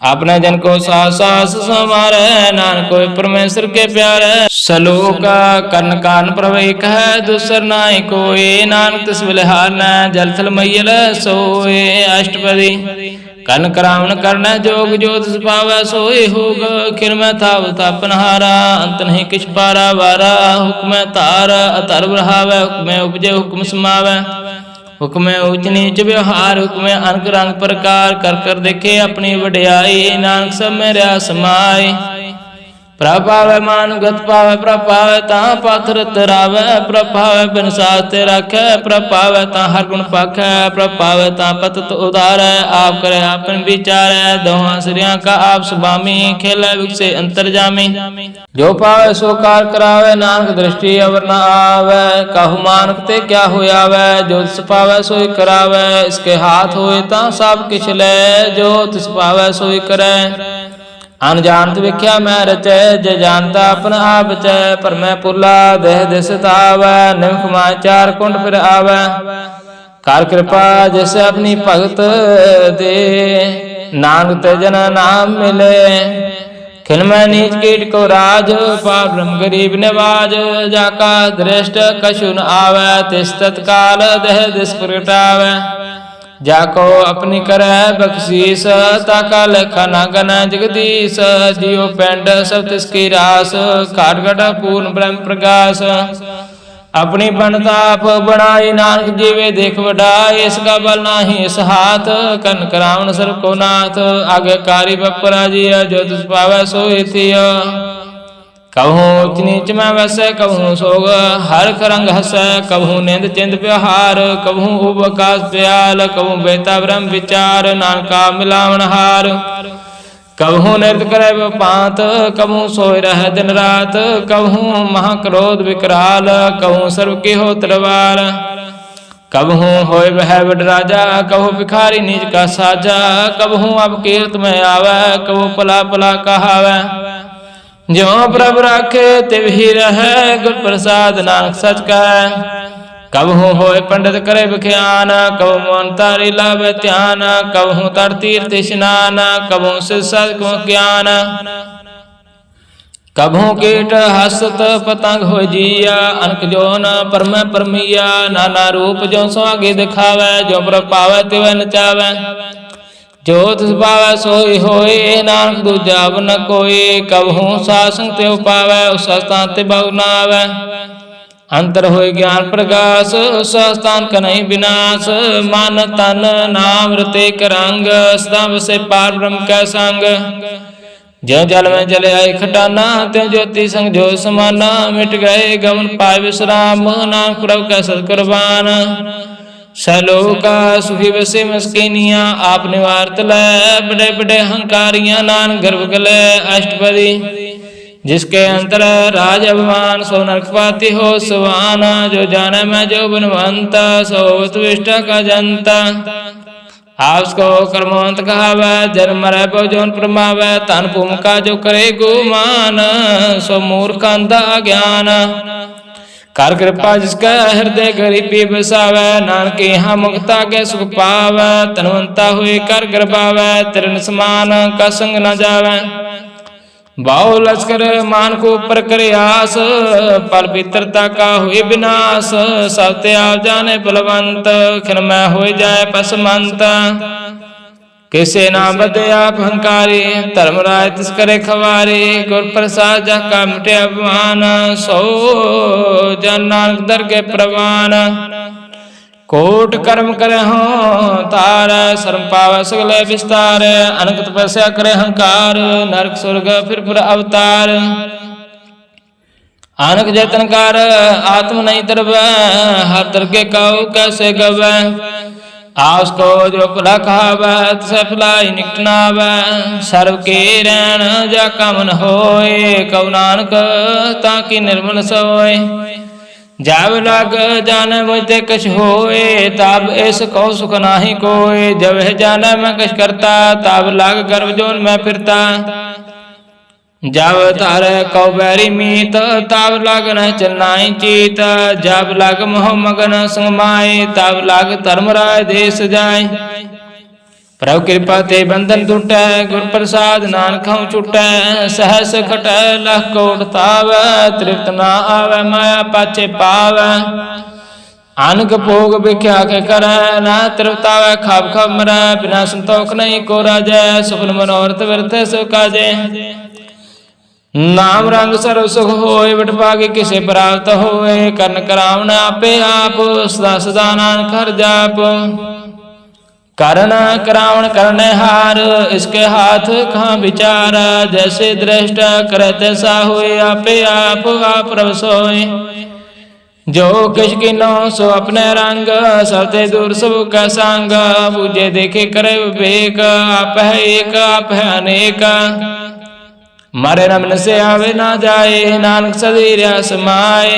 अपने जन को सास सास समारै, नानक कोई परमेश्वर के प्यारे। सलोक कर्ण कान प्रभ एक है, दूसर नाई कोई। नानक तिस बलिहार न जल थल मैयल सोए। अष्टपदी कन करावन करना जोग जो तिस पावै सोए होग। खिरमै थाव तापनहारा अंत नहीं किछ पारा वारा। हुक्मै तार अतर बढ़ावै हुक्मै उपजे हुक्म समावै। हुक्मै ऊच नीच व्यवहार हुक्मै अनक रंग प्रकार। कर कर देखे अपनी वड्याई नानक सब में रहा समाए। प्रभ पावै मानुगत पावै प्रभ पावै तां पाथर तरावै। प्रभ पावै बिन सास्ते राखै प्रभ पावै तां हर गुण पाखै। प्रभ पावै तां पतत उदारै आप करे आपन विचारै। दोहां सिरियां का आप सुबामी खेलै विकसे अंतरजामी। जो पावै सो कार करावै नानक दृष्टि अवर न आवै। काहू मानक ते क्या होयावै जो तिस पावै सोई करावै। इसके हाथ होए तां सब किछ लै जो तिस पावै सोई करै। अनजानत विख्या मैं रचै जे जानता अपन आप बचै। पर मैं पुला देह दिस तावै निमख माय चार कुंड फिर आवै। कर कृपा जैसे अपनी भगत दे नानक ते जन नाम मिले। खिलमै नीच कीट को राज पार ब्रह्म गरीब निवाज। जाका दृष्ट कछु न आवै तिस तत्काल देह दिस प्रगटावै। जाको अपनी करੈ बख्शीस ताका लेखा ना गनै जगदीश। जियो पिंड सब तिसकी रास घाट घट पूर्ण ब्रह्म प्रकाश। अपनी बनताप बनाई नानक जीवे देख वडाई। इसका बल नाही इस हाथ कन करावन सर्व को नाथ। आज्ञाकारी बपरा जिया जो तिस पावै सोई थिय। कबहू उच नीच में वसै कबहू सोग हरख रंग हसै। कबहू निंद चिंद व्यवहार कबहू उब आकाश प्याल। कबहू बेता ब्रह्म विचार नानका मिलावन हार। कबहू नृत्य करे पांत कबहू सोय रह दिन रात। कबहू महाक्रोध विकराल कबहू सर्व के हो तरवार। कबहू होय वह बड़ राजा कबहू भिखारी नीच का साजा। कबहू अब कीर्त में आवै कबहू पला पला कहावै। ज्यों प्रभ राखे तिवहि रहै गुर प्रसाद नानक सच कहै। कबहू होय पंडित करे बख्यान कबहू मन तारी लावे ध्यान। कबहू तर तीर्थ स्नान कबहू शिष्य को ज्ञान। कबहू कीट हसत पतंग हो जिया अनक जोन परम परमिया। नाना रूप जो सो आगे दिखावै जो प्रभ पावै तिवै नचावै। जो तिस पावै सोई होए नानक दूजा न कोई। कबहू सासंग ते पावै उस स्थान ते बहु न आवै। अंतर होय ज्ञान प्रकाश उस स्थान कन्हई विनाश। मन तन नाम रते करंग सदा बसे पार ब्रह्म कै संग। ज्यों जल में जले आई खटाना त्यों ज्योति संग जो समाना। मिट गए गमन पाए विश्राम नानक प्रभु कै सत कुर्बान। सलोका सुखी बसे मस्किनिया आप निवारत लै। बड़े बड़े हंकारियां नान गर्भ गले अष्टपदी। जिसके अंतर राज अभिमान सो नरकपाति हो सवान। जो जाने मैं जो बनवंत सो विष्टा का जनता। आपस को कर्मवंत कहावै जन्म मरै बहु जोन प्रमावै। तन भूमिका जो करे गुमान सो मूर्ख अंधा ज्ञान। कर कृपा जिसका हृदय गरीबी बसावै। नानक यहाँ मुक्ता के सुख पावै। तनवंता हुए कर कृपावै तिरन समान का संग न जावै। बाहु लश्कर मान को ऊपर करे आस पल पित्रता का हुए विनाश। सब ते आप जाने बलवंत खिन में हो जाए पसमंत। किसे नाम बदे आप हंकारी धर्मराज तिस करे खवारी। गुर प्रसाद जाका मिटे अपमान सो जन नानक दरगे प्रवान। कोट कर्म करे हो तार शर्म पावै सगले विस्तार। अनक तपस्या करे हंकार नरक स्वर्ग फिर पुर अवतार। अनक जतन कर आत्म नहीं तरवै हर दरगे काऊ कैसे गवै। आस को जो भला कहावै तिसै भलाई निकट न आवै। सर्व के रैन जाका मन होए कऊ नानक ताकि निर्मल सोए। जब लग जाने मुझते कछ होए तब ऐस को सुख नाही कोय। जब है जाने मैं कछ करता तब लग गर्भ जोन में फिरता। जब तारे कौ बैरी मीत तब लग न चलनाई चीत। जब लग मोह मगन संग माए तब लग धर्मराय देश जाय। प्रभु कृपा ते बंधन टूटै गुर प्रसाद नानक हूँ छूटै। सहस खटै लख कोट तावै तृप्त ना आवै माया पाछे पावै। अनक भोग भिख्या के करੈ, ना तृप्तावै खाब खाब मरै, बिना संतोख नहीं को राजै, सुपन मनोरथ व्यर्थ सो काजै। नाम रंग सर्व सुख होए, बट भागे किसे प्राप्त होए, करण करावन आपे आप, सदा सदा नानक हर जाप। करण करावन करने हार, इसके हाथ कहाँ विचार, जैसे दृष्ट करे तैसा होए, आपे आप प्रभ सोए। जो किश किनो सो अपने रंग, सबते दूर सब का संग, बूझे देखे करे विवेक, आप है एक आप है अनेक। मरे न मन से आवे ना जाए, नानक सधीर्या समाए।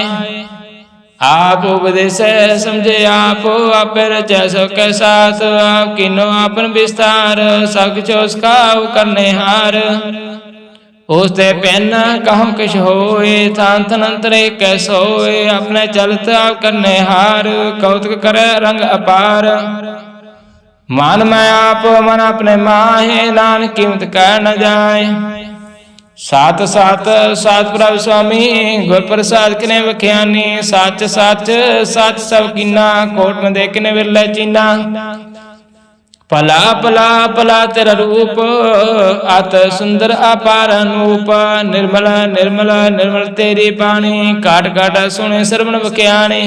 आप उपदेश समझे आप रचे सो के साथ, आप किनो आपन विस्तार, सब किछ उसका करने हार। उसते पेन कहूँ किश होए, थान थन अंतरे कैसोए, अपने चलत आप करने हार, कौतुक करे रंग अपार। मान मैं आप मन अपने माहे, नानक कीमत कह न जाए। सात सात सात प्रभु स्वामी, गुर प्रसाद किने बख्यानी, सच सच सच सब कीना, कोट में देखने विरले चीना। पला पला पला तेरा रूप, अत सुंदर अपार अनूप, निर्मल निर्मल निर्मल तेरी बाणी, काट काट सुने श्रवण बख्यानी।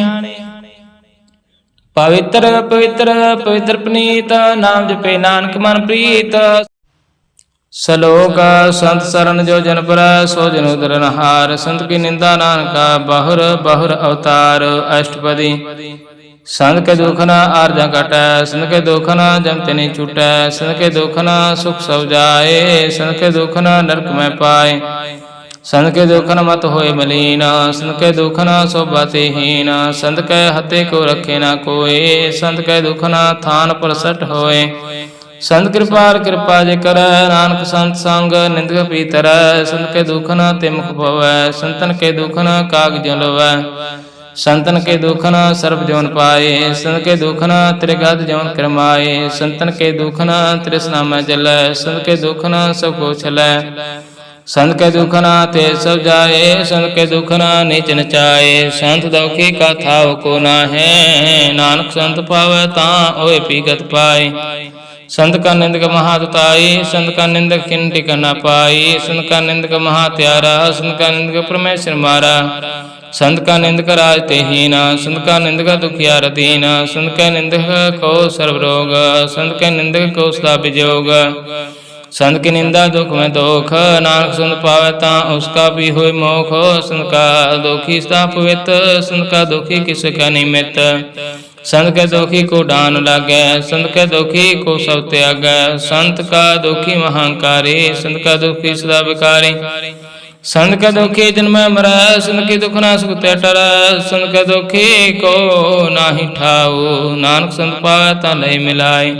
पवित्र पवित्र पवित्र पुनीत, नाम जपे नानक मन प्रीत। सलोक संत शरण जो जन पर, सो जन उदरन हार, संत की निंदा नानका बहुर बहुर अवतार। अष्टपदी। संत के दुख न आर्जा कटै, संत के दुख न जम तिनि छूटै, संत के दुख न सुख सब जाए, संत के दुख न नरक में पाए। संत के दुख न मत होए मलीन, संत के दुख न सोबते हीन, संत के हते को रखे न कोय, संत के दुख न थान पर सट होए। संत कृपाल कृपा जे करੈ, नानक संत संग निंदक पीतरै, संत के दुख न ते मुख भवै, संतन के दुख न काग ज्यों लवै। संतन के दुख न सर्ब जौन पाए, संत के दुख न त्रिगत जौन करमाए, संतन के दुख न तृष्णा में जलै, संत के दुख न सब को छलै। संत के दुख न ते सब जाए, संत के दुख न नीच नचाए, संत दुखी का थाव को नाहि, नानक संत पावै तां ओए पीगत पाए। संत का निंदक महातुताई, संत का निंदक किन टिक न पाई, संत का निंदक महात्यारा, संत का निंदक परमेश्वर मारा। संत का निंदक राज ते हीना, संत का निंदक दुखिया रदीन, संत के निंदक को सर्व रोग, संत के निंदक को सदा विजोग। संत की निंदा दुख में दोख, नानक संत पावै तां उसका भी होय मोख। संत का दुखी सदा पवित्र, संत का दुखी किस का निमित्त। संत के दुखी को डान लागै, संत के दुखी को सब त्यागै, संत का दुखी महांकारी, संत का दुखी सदा विकारी। संत के दुखी जन्म मरै, संत की दुख ना सुख ते टरै, संत के दुखी को नाहि ठाऊ, नानक संत पावै तां लय मिलाय।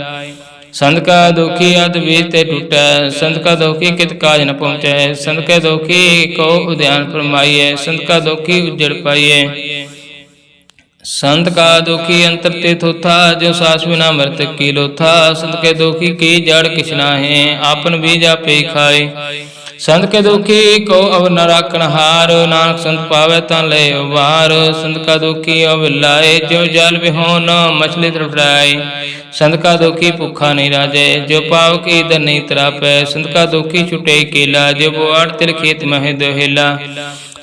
संत का दुखी अध बीज ते टूटै, संत का दुखी कित काज न पहुँचै, संत के दुखी को उद्यान फरमाइए, संत का दुखी उज्जड़ पाइए। संत का दुखी अंतर ते थोथा, जो सास बिना मृत की लोथा, संत के दुखी की जड़ किछ नाहि, आपन बीज आपे खाए। संत के दुखी को अब न राखन हार, नानक संत पावै तां लय उबार। संत का दुखी अब लाए, जो जाल बिहोन मछली तड़फड़ाए। संत का दुखी भूखा नहीं राजे, जो पाव की इधर नहीं तरापै। संत का दुखी छुटे केला, जो बुआड़ तिर खेत में दोहेला।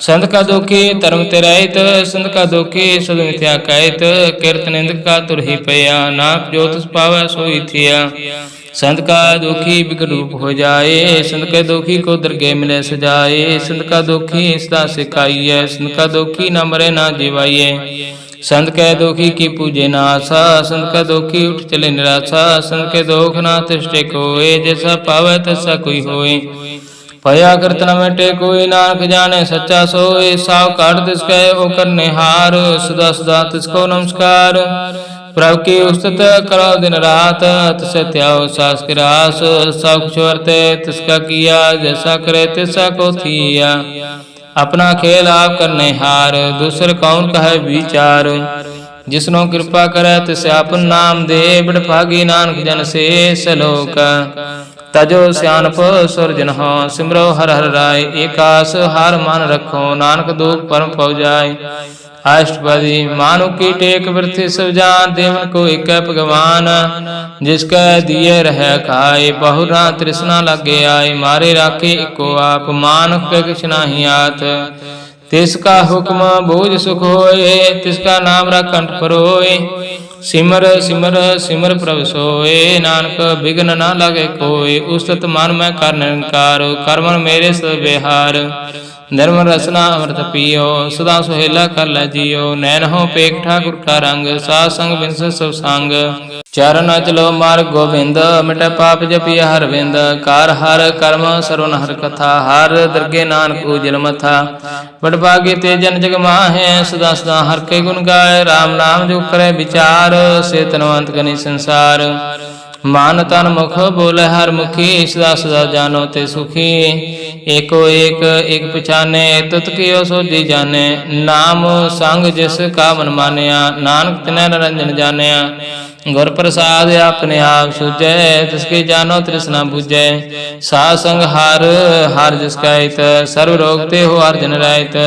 संत का दुखी धर्म ते रहित, संत का दुखी सद मिथ्या कहत। कीर्त निंदक का तुरही पया, नाक जो तुस पावै सोई थिया। संत का दुखी विकट रूप हो जाए, संत के दुखी को दरगे मिले सजाए। संत का दुखी सदा सिखाइए, संत का दुखी न मरे ना जीवाइए। संत के दुखी की पूजे ना आशा, संत का दुखी उठ चले निराशा। संत के दुख ना तिष्ठे कोय, जैसा पावै तैसा कोई होय। भया करत न मिटे कोई, नानक जाने सच्चा सोय। साव काट तिसकै ओ करने हार, सदा सदा तिसको नमस्कार। प्रभु की उस्तत करो दिन रात, तिसे त्याओ सास की रास। सब कुछ वर्ते तिसका किया, जैसा करे तैसा को थिया। अपना खेल आप करने हार, दूसर कौन कहे विचार। जिसनो कृपा करे तिसे आपन नाम दे, बड़ भागी नानक जन से सलोक। तजो सियानप सुर जन हो, सिमरो हर हर राय। एकास हार मान रखो, नानक दुख परम पौ जाय। अष्टपदी मानु की टेक वृथि सब जान, देवन को एक भगवान। जिसका दिए रह खाए, बहु ना तृष्णा लगे आए। मारे राखे एको आप, मानुख के किछ नाही आत। तिसका हुक्म बोझ सुख होए, तिसका नाम रा कंठ परोए। सिमर सिमर सिमर प्रभ सोए, नानक विघ्न न लगे कोय। उस्तत मन में कर निरंकार, कर्मन मेरे सब बिहार। निर्मल रसना अमृत पियो, सदा सुहेला कर लै जियो। नैन हो पेख ठाकुर का रंग, साध संग बिनस सब संग। चरण चलो मार्ग गोविंद, मिट पाप जपिया हर विंद। कार हर कर्म सरवन हर कथा, हर दरगे नानक उजल मथा। बड़ भागे ते जन जग माहे, सदा सदा हर के गुण गाए। राम नाम जो करे विचार, से तनवंत गनि संसार। मान तन मुख बोले हर मुखी, सदा सदा जानो ते सुखी। एको एक एक पछाने, तुत कियो सोजी जाने। नाम संग जिस का मन मानिया, नानक तिनै निरंजन जानिया। गुर प्रसाद अपने आप सुझै, तिसके जानो तृष्णा बुझै। साध संग हर हर जिसका हित, सर्व रोग ते हो हर जन रहित।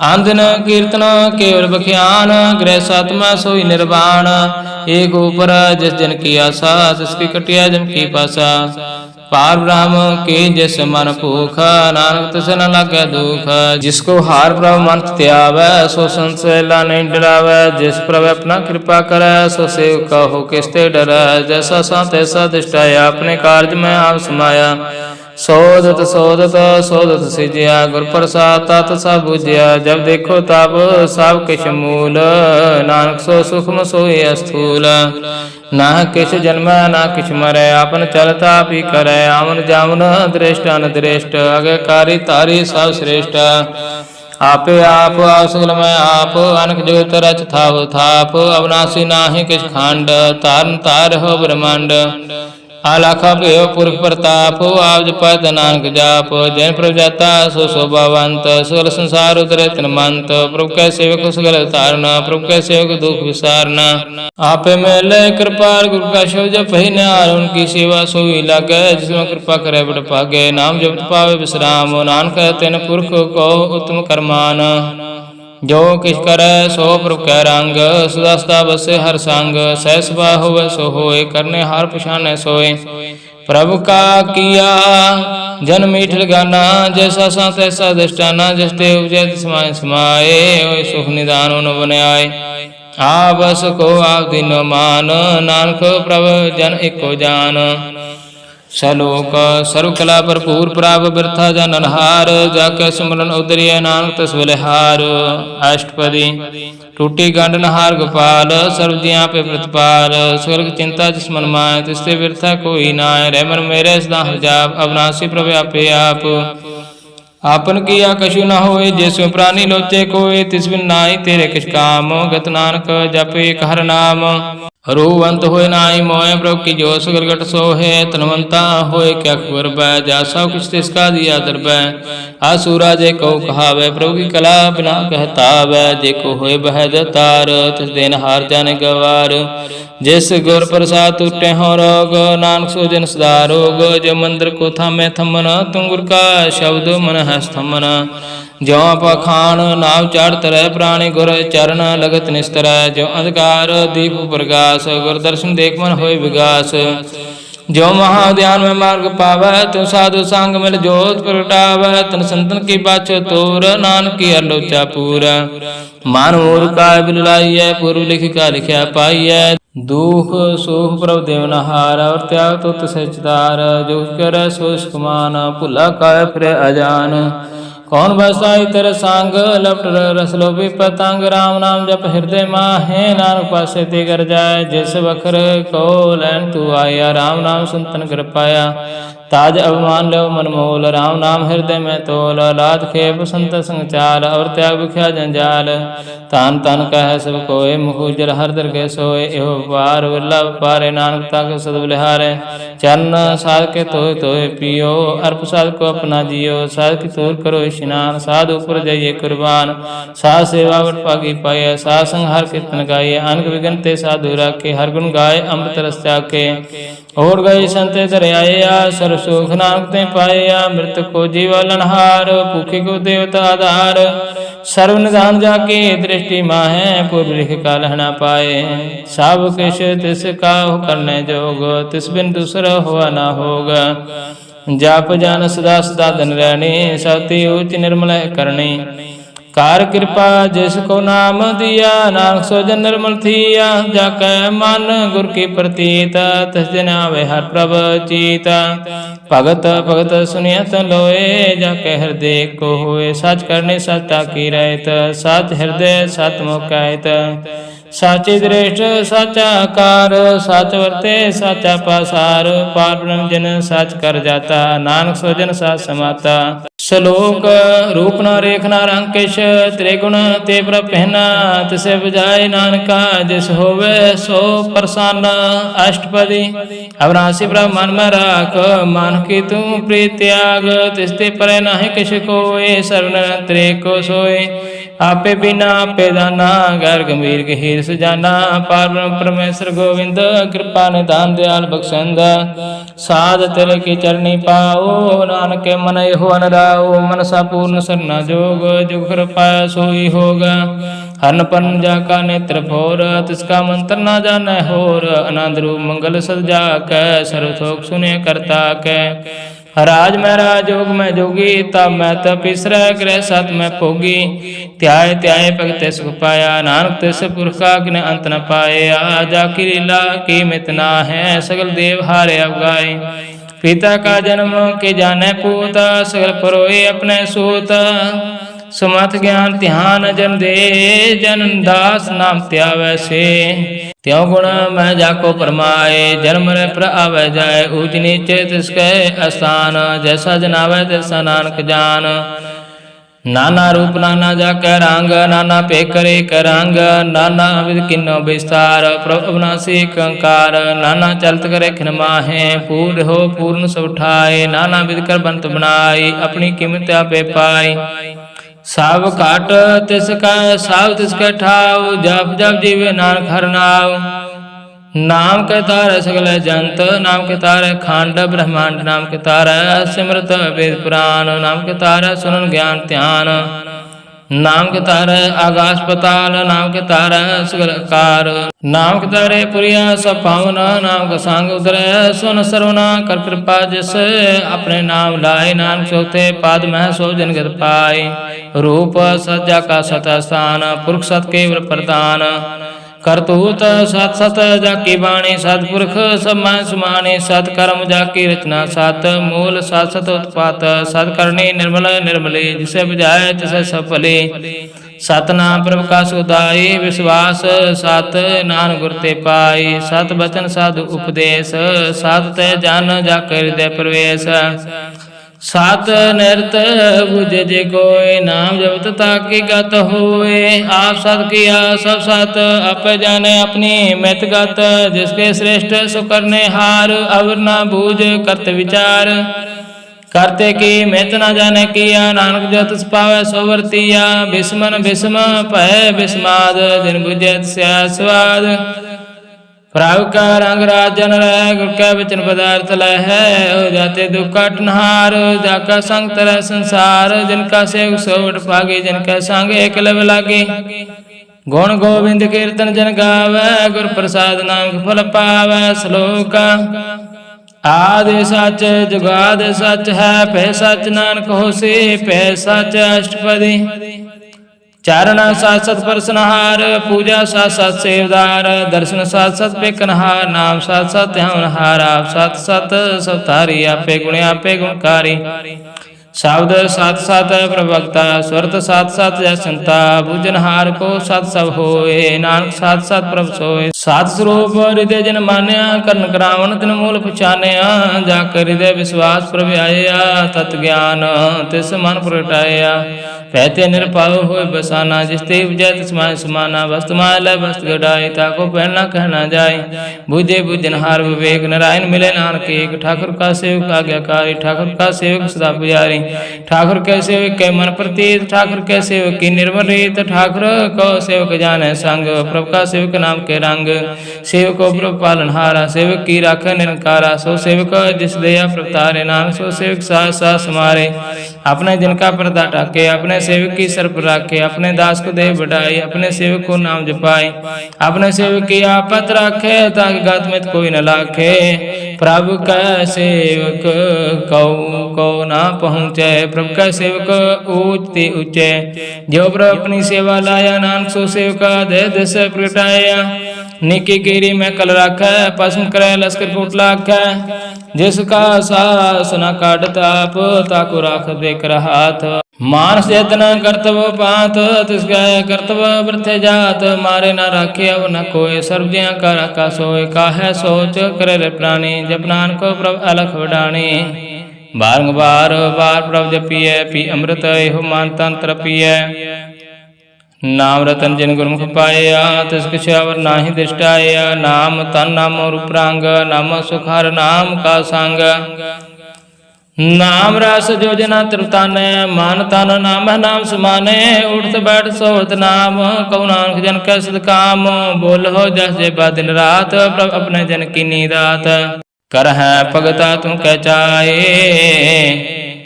आंदन कीर्तन केवल बख्यान, गृह सातमा सोई निर्वाण। एक ऊपर जिस जन की आशा, तिसकी कटिया जम की पासा। पार ब्रह्म की जिस मन भूख, नानक तिस न लागे दुख। जिसको हार प्रभ मन त्यावै, सो संत सहेला नहीं डरावै। जिस प्रभ अपना कृपा करे, सो सेव कहो किसते डरै। जैसा सा तैसा दिष्टाया, अपने कार्य में आप समाया। सोदत सोदत सोदत सिजया, गुर प्रसाद तत सब बुझिया। जब देखो तब सब किछ मूल, नानक सो सुखम सोई अस्थूल। ना किछ जन्मै ना किछ मरै, आपन चलता भी करै। आमन जामन दृष्ट अनदृष्ट, अगकारी तारी सब श्रेष्ठ। आपे आप असुल में आप, अनक जुगत रच थाव थाप। अविनाशी नाहि किछ खंड, तारन तार हो ब्रह्मांड। आलाखा भयो पुरख प्रताप, आप जपत नानक जाप। जैन प्रभु जाता सो शोभावंत, सगल संसार उतरे तन मंत। प्रभु कै सेवक सगल तारना, प्रभु कै सेवक दुख विसारना। आपे मिले कृपाल गुरु का शब्द जप ही न्यार, उनकी सेवा सोई लागे। जिसमें कृपा करे बड़ भागे, नाम जपत पावे विश्राम। नानक तिन पुरख को उत्तम कर्मान। जो किछ करे सो प्रभु कै रंग, सदा सदा बसे हर संग। सहस बा होवे सो होए, करने हार पछाने सोए। प्रभु का किया जन मीठल गाना, जैसा सा तैसा दृष्टाना। जिस ते उपजै तिस माय समाए, ओय सुख निदान न बन आए। आवस को आप दीनो मान, नानक प्रभु जन एको जान। सलोक सर्व कला भरपूर, प्राप बिरथा जननहार। जाके सिमरन उदरिय, नानक तस बलिहार। अष्टपदी टूटी गंड नहार गोपाल, सर्व जिया पे प्रतिपाल। स्वर्ग चिंता जिस मन माय, तिसते बिरथा कोई नाय। रह मन मेरे सदा जाप, अविनाशी प्रभु आपे आप। आपन किया कछु न होए, जिसमें प्राणी लोचे कोय। तिस बिन नाई तेरे किछ काम, गत नानक जप एक हर नाम। रूवंत होए नाई मोय, प्रभु की जो सगल गट सोहे। तनवंता होए क्या खबर बै, जा सब कुछ तिसका दिया दरबै। आसुरा जे को कहावै, प्रभु की कला बिना कहतावै। जे को होए बह दतार, तिस दिन हार जाने गवार। जिस गुर प्रसाद टूटे हो रोग, नानक सो जन सदा रोग। जो मंदिर को थामे थमन, तुम गुर का शब्द मन है स्थमन। ज्यो पखान नाव चढ़ तरह, प्राणी गुर चरण लगत निस्तर। जो अंधकार दीप प्रकाश, गुर दर्शन देख मन होय विगास। जो महाध्यान में मार्ग पावै, तो साधु संग मिल जोत प्रगटावै। तन संतन की बाछो तोर, नानक की अलोचा पूरा। मानूर का बिललाइय, पूर्व लिख का लिखा पाइय। दुख सुख प्रभु देवनहार, और त्याग तुत सचदार। जो कर सो सुमान, भुला काय फिर अजान। कौन बसाई तेरे संग, लपट रस लोभी पतंग। राम नाम जप हृदय माहे, नानक पासे ते कर जाय। जिस बखर को लैन तू आया, राम नाम सुनतन कर पाया। ताज अभिमान लो मन मोल, राम नाम हृदय में तोल। लाद खेप संत संग चाल, और त्याग बिख्या जंजाल। तान तन कह सब कोय, मुख उजल हर दर के सोए। एहो पार वल्लभ पारे, नानक ताक सद बलिहारे। चरण साध के तोय तोय पियो, अर्प साध को अपना जियो। साध की तोर करो स्नान, साध ऊपर जाइए कुर्बान। साध सेवा बट पागी पाए, साध संग हर कीर्तन गाये। अनक विघ्न ते साधु राखे, हर गुण गाय अमृत रस चाके। और गए संत दरियाया, सर्व सुख नानक ते पाया। मृत को जीवालनहार, भूखे को देवता आधार। सर्व निधान जाके दृष्टि माहे, पूर्व लिख का लहना पाए। सब किश तिस का करने जोग, तिस बिन दूसरा हुआ ना होगा। जाप जान सदा सदा धन रहनी, सती उच्च निर्मल करनी। कार कृपा जिसको नाम दिया, नानक सो जन निर्मल थिया। जाकै मन गुर की प्रतीत, तिस दिन आवे हर प्रभ चीत। भगत भगत सुनियत लोए, जाके हृदय को होए। सच करने सचता की रहत, सच हृदय सत मुख कहत। साची दृष्ट साचा कार, सच वर्ते साचा पासार। पार ब्रह्म जन सच कर जाता, नानक सो जन साच समाता। श्लोक रूप न रेख न रंग किश, त्रिगुण ते प्रभ पहना। तिसे बजाय नानका जिस होवे सो प्रसन्न। अष्टपदी अविनाशी प्रभ मन में राख, मान की तू प्रीत त्याग। तिसते परे नाहि किश कोय, सर्वनयन तेरे को सोय। आपे बिना आपे दाना, गैर गंभीर गहीर सुजाना। पार ब्रह्म परमेश्वर गोविंद, कृपा निधान दयाल बख्शंद। साध तेरे की चरणी पाओ, नानक के मन हो अनुराओ। मनसा पूर्ण सरना जोग, जुग कृपा सोई होगा। हरन पन जाका नेत्र फोर, तिसका मंत्र ना जाने होर। आनंद रूप मंगल सजा कै, सर्व थोक सुने करता कै। राज में राज जोग में जोगी, तब मैं तपीसर ग्रह सत में भोगी। त्याय त्याय भगत सुख पाया, नानक तिस पुरखा किन अंत न पाया। जाकी लीला की मित ना है, सगल देव हारे अवगाए। पिता का जन्म के जाने पूत, सगल परोए अपने सूत। सुमत ज्ञान ध्यान जन दे, जन दास नाम त्यावै से। त्यों गुण मैं जाको परमाए, जन्म रे पर आवे जाए। ऊंच नीच तिसके स्थान, जैसा जनावे तैसा नानक जान। नाना रूप नाना जाके रंग, नाना पेकर एक रंग। नाना विध किन्नो विस्तार, प्रभु अविनाशी कंकार। नाना चलत करे खिन माहे, पूर्ण हो पूर्ण सब ठाए। नाना विध कर बंत बनाई, अपनी कीमत आपे पाई। साव काट तिसका साव तिसके ठाव, जप जप जीवे नानक हर नाव। नाम के तारे सगल जंत, नाम के तारे खांड ब्रह्मांड। नाम के तारे सिमरत वेद पुराण, नाम के तारे सुनन ज्ञान ध्यान। नाम के तारे आकाश पताल, नाम के तारे सगल कार। नाम के तारे पुरिया सब पावन, नाम का संग उतरे सुन सर्वना। कर कृपा जिस अपने नाम लाए, नानक चौथे पाद में सो जनगत पाए। रूप सज्जा का सत स्थान, पुरख सत केवल प्रदान। करतूत सत सत जाकी बाणी, सतपुरख सब मैं सुमानी। सत कर्म जाकी रचना सत, मूल सत सत उत्पात। सत करनी निर्मल निर्मली, जिसे बुझाए तिसे सब भले। सतनाम प्रभ का सुदाई, विश्वास सत नान गुर ते पाई। सत बचन साधु उपदेश, सत ते जान जाकर हृदय प्रवेश। सात नृत बुझ जे कोय, नाम जपत ताकि गत होए। आप सत किया सब सत, आप जाने अपनी मित गत। जिसके श्रेष्ठ सो करने हार, अवर ना बूझ करत विचार। करते की मित न जाने किया, नानक जो तिस पावै सो वर्तिया। बिस्मन बिस्म भय बिस्माद, जिन बुझे तिस्या स्वाद। प्रभु का रंग राजन रह, गुर का वचन पदार्थ लह। हो जाते दुख कटनहार, जाका संग तरह संसार। जिनका सेवक सोवट पागे, जिनका संग एक लब लागे। गुण गोविंद कीर्तन जन गावै, गुर प्रसाद नाम फल पावै। श्लोक आदि सच जुगाद सच है, पै सच नानक होसी। पै सच अष्टपदी चारण साथ सत परसनहार, पूजा साथ साथ सेवदार। दर्शन साथ सत पेकनहार, नाम साथ सत ध्यानहार। आप साथ सत सब तारी, आपे गुण आपे गुणकारी। शब्द साथ साथ प्रवक्ता, स्वर्त साथ साथ जसंता। भुजनहार को साथ सब होए, नानक साथ साथ प्रभ सोए। सात स्वरूप हृदय जन मान्या, कर्ण करावन तिन मूल पहचानया। जाकर हृदय विश्वास प्रभ आया, तत् ज्ञान तिस मन प्रगटाया। कहते निरपाव होए बसाना, जिसते उपजय तिसमाय समाना। वस्तु माय वस्तु गढ़ाई, ताको पहनना कहना जाए। बुझे बुझनहार विवेक, नारायण मिले नानक एक। ठाकुर का सेवक आज्ञाकारी, ठाकुर का सेवक सदा पुजारी। ठाकुर कै सेवक कै मन प्रतीत, ठाकुर कै सेवक की निर्मल रीत, ठाकुर को सेवक जाने संग, प्रभु का सेवक नाम के रंग। सेवक को प्रभु पालनहारा, सेवक की राख निरंकारा, सो सेवक जिस दया प्रभु तारे, नानक सो सेवक सास सास समारे। अपने जिनका पर्दा टाके, अपने सेवक की सर पर राखे, अपने दास को दे बढ़ाई, अपने सेवक को नाम जपाए, अपने सेवक की आपत राखे, ताकि गात में कोई न लाखे। प्रभु का सेवक को ना पहुँचे, प्रभु का सेवक ऊंचे ऊंचे। जो प्रभु अपनी सेवा लाया, नानक सो सेवक दे दस प्रगटाया। निकी गिरी में कल रखै, पसम करे लश्कर फूट लाखै। जिसका सास न काटता आप, ताको राख देख हाथ। मानस यत्न कर्तव पात, तिसका कर्तव वृथे जात। मारे न राखे अब न कोय, सर्व जिया का राखा सोय। काहे सोच करे रे प्राणी, जप नानक को प्रभ अलख वडाणी। बारंबार बार प्रभ जपिए, पी अमृत एहो मान तंत्र पिए। नाम रतन जिन गुरमुख पाया, तिस किछ अवर नाहि दृष्टाया। नाम तन नाम रूप रंग, नाम सुखार नाम का संग। नाम रस जो जना तृप्ताने, मान तन नाम है नाम समाने। उठत बैठ सोहत नाम, कौ नानक जन कै सद काम। बोलो जस जे दिन रात, प्रभ अपने जन की नीदात। कर है भगता तुम कै चाहे,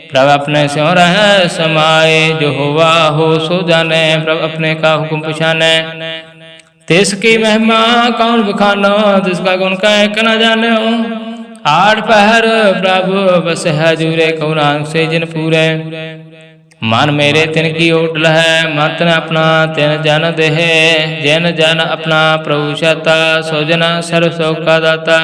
प्रभ अपने स्यों रह समाए। जो हुआ हो सो जाने, प्रभ अपने का हुक्म पछाने। तिसकी महिमा कौन बखानो, तिसका गुण कह न जाने। आठ पहर प्रभु बस है जूरे, कौ नानक से जिन पूरे। मन मेरे तिन की ओटल है, मन अपना तिन जन देह। जैन जन अपना प्रभु शता, सो जन सर्व सुख का दाता।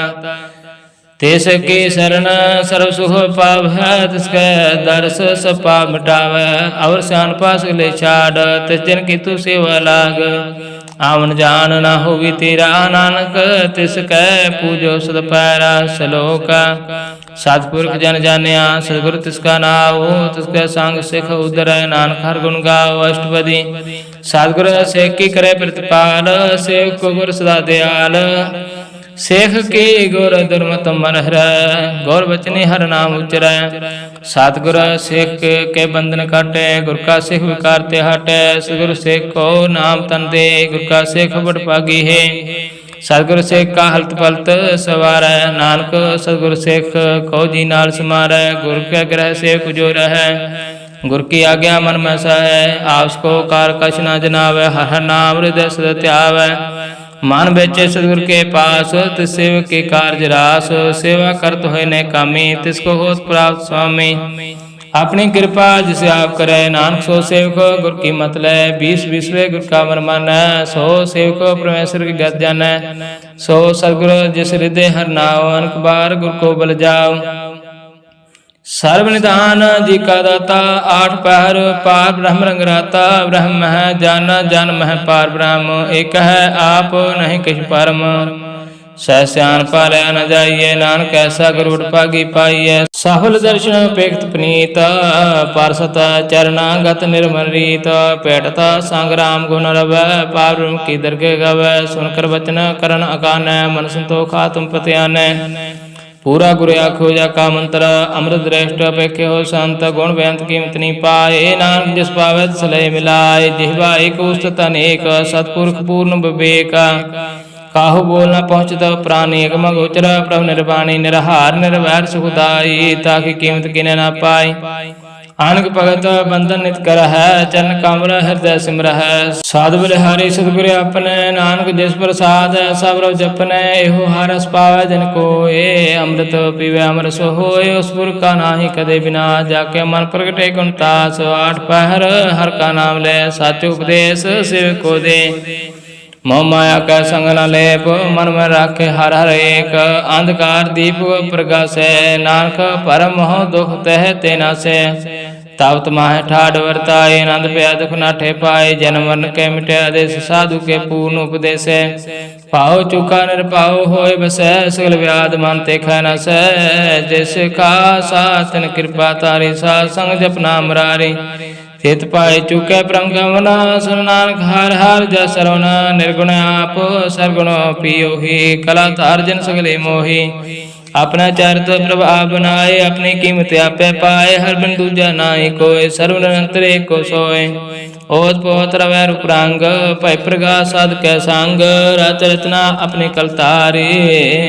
तिस की शरण सर्व सुख पाव है, तिसके दर्श सब पाप मिटावे। और श्यान पास ले छाड़, तिस जन की तू सेवा लाग। आवन जान ना होवी तेरा, नानक तिसकै पूजो सद पैरा। सलोक सतपुरख जन जानिया, सतगुरु तिसका नाव। तिसके संग सिख उदर, नानक हर गुण गाओ अष्टपदी। सतगुरु सेख की करे प्रतिपाल, सेवक को गुर सदा दयाल। सेख की गुर दुर्मत मन हर, गौर बचनी हर नाम उचरै। सतगुर सेख के बंधन काटे, गुर का सिख विकार ते हटे। सतगुरु सेख को नाम तन दे, गुर का सिख बड़ पागी है। सतगुरु सेख का हलत पलत सवारै, नानक सतगुरु सेख को जी नाल समारै। गुर के ग्रह सेख जो रह, गुर की आज्ञा मन में सह। आपस को कार कछ न जनावै, हर नाम हृदय सद ध्यावै। मन बेचे सतगुर के पास, तिस सेवक के कार्य रास। सेवा करत होय ने कामी, तिसको होत प्राप्त स्वामी। अपनी कृपा जिसे आप करे, नानक सो सेवक गुर की मत ले। 20 विश्वे गुर का मन मानै, सो सेवक परमेश्वर की गत जानै। सो सतगुर जिस हृदय हर नाव, अनक बार गुर को बल जाओ। सर्व निधान जी का दाता, आठ पहर पार ब्रह्म रंग राता। ब्रह्म है जान, जन्म है पार ब्रह्म। एक है आप नहीं किछ परम, सहस्यान पालय न जाइए। नानक ऐसा गुरु पागी पाइए। सफल दर्शन पेक्त पनीत, पार्षद चरणागत निर्मल रीत। पेटता संग्राम गुण रवै, पार ब्रह्म की दरगे गवै। सुनकर वचन करन अकानै, मन संतोख आत्म पत्यानै। पूरा गुरु आखो जा का मंत्र, अमृत श्रेष्ठ अपेखे हो संत। गुण बेअंत कीमत नहीं पाए, नानक जिस पावै तिस लय मिलाए। जिह्वा एक उस्तत अनेक, सतपुरख पूर्ण विवेक। काहू बोल न पहुँचत प्राणी, अगम गोचर प्रभु निर्वाणी। निरहार निर्वैर सुखदाई, ताकि कीमत किने न पाई। आनक भगत बंधन नित कर है, चरण कमल हृदय सिमर है। साधु बलिहारी सतगुर अपने, नानक जिस प्रसाद सब रव जपने। एहो हरस पावै जन कोय, अमृत पीवै अमर सो होय। उस पुर का नाहि कदे बिना, जाके मन प्रगटे गुण तास। आठ पहर हर का नाम ले, साचो उपदेश सेवक को दे। मोह माया का संग न लेप, मन में राखे हर हर एक। अंधकार दीप प्रकाशे, नानक परम मोह दुख तह ते नासे। तावत माह ठाड वर्ताए, नंद पया दुख नाठे पाए। जन्म मरण के मिटे आदेश, साधु के पूर्ण उपदेश। पाओ चुका निरपाओ होय बसै, सगल व्याध मन ते खै न सै। जिसका सातन कृपा तारी, साध संग जप नाम मुरारी। चित पाए चुके परम गमना, सुन नानक हर हर जस सरवना। निर्गुण आप सरगुण पियो ही, कला तार जन सगले मोही। अपना चरित प्रभाव बनाए, अपनी कीमत आपे पाए। हर बिन दूजा नाई कोय, सर्व निरंतर एको सोय। ओत पोत रवै रूप रंग, भय प्रकाश साध कै संग। रच रचना अपनी कलतारी,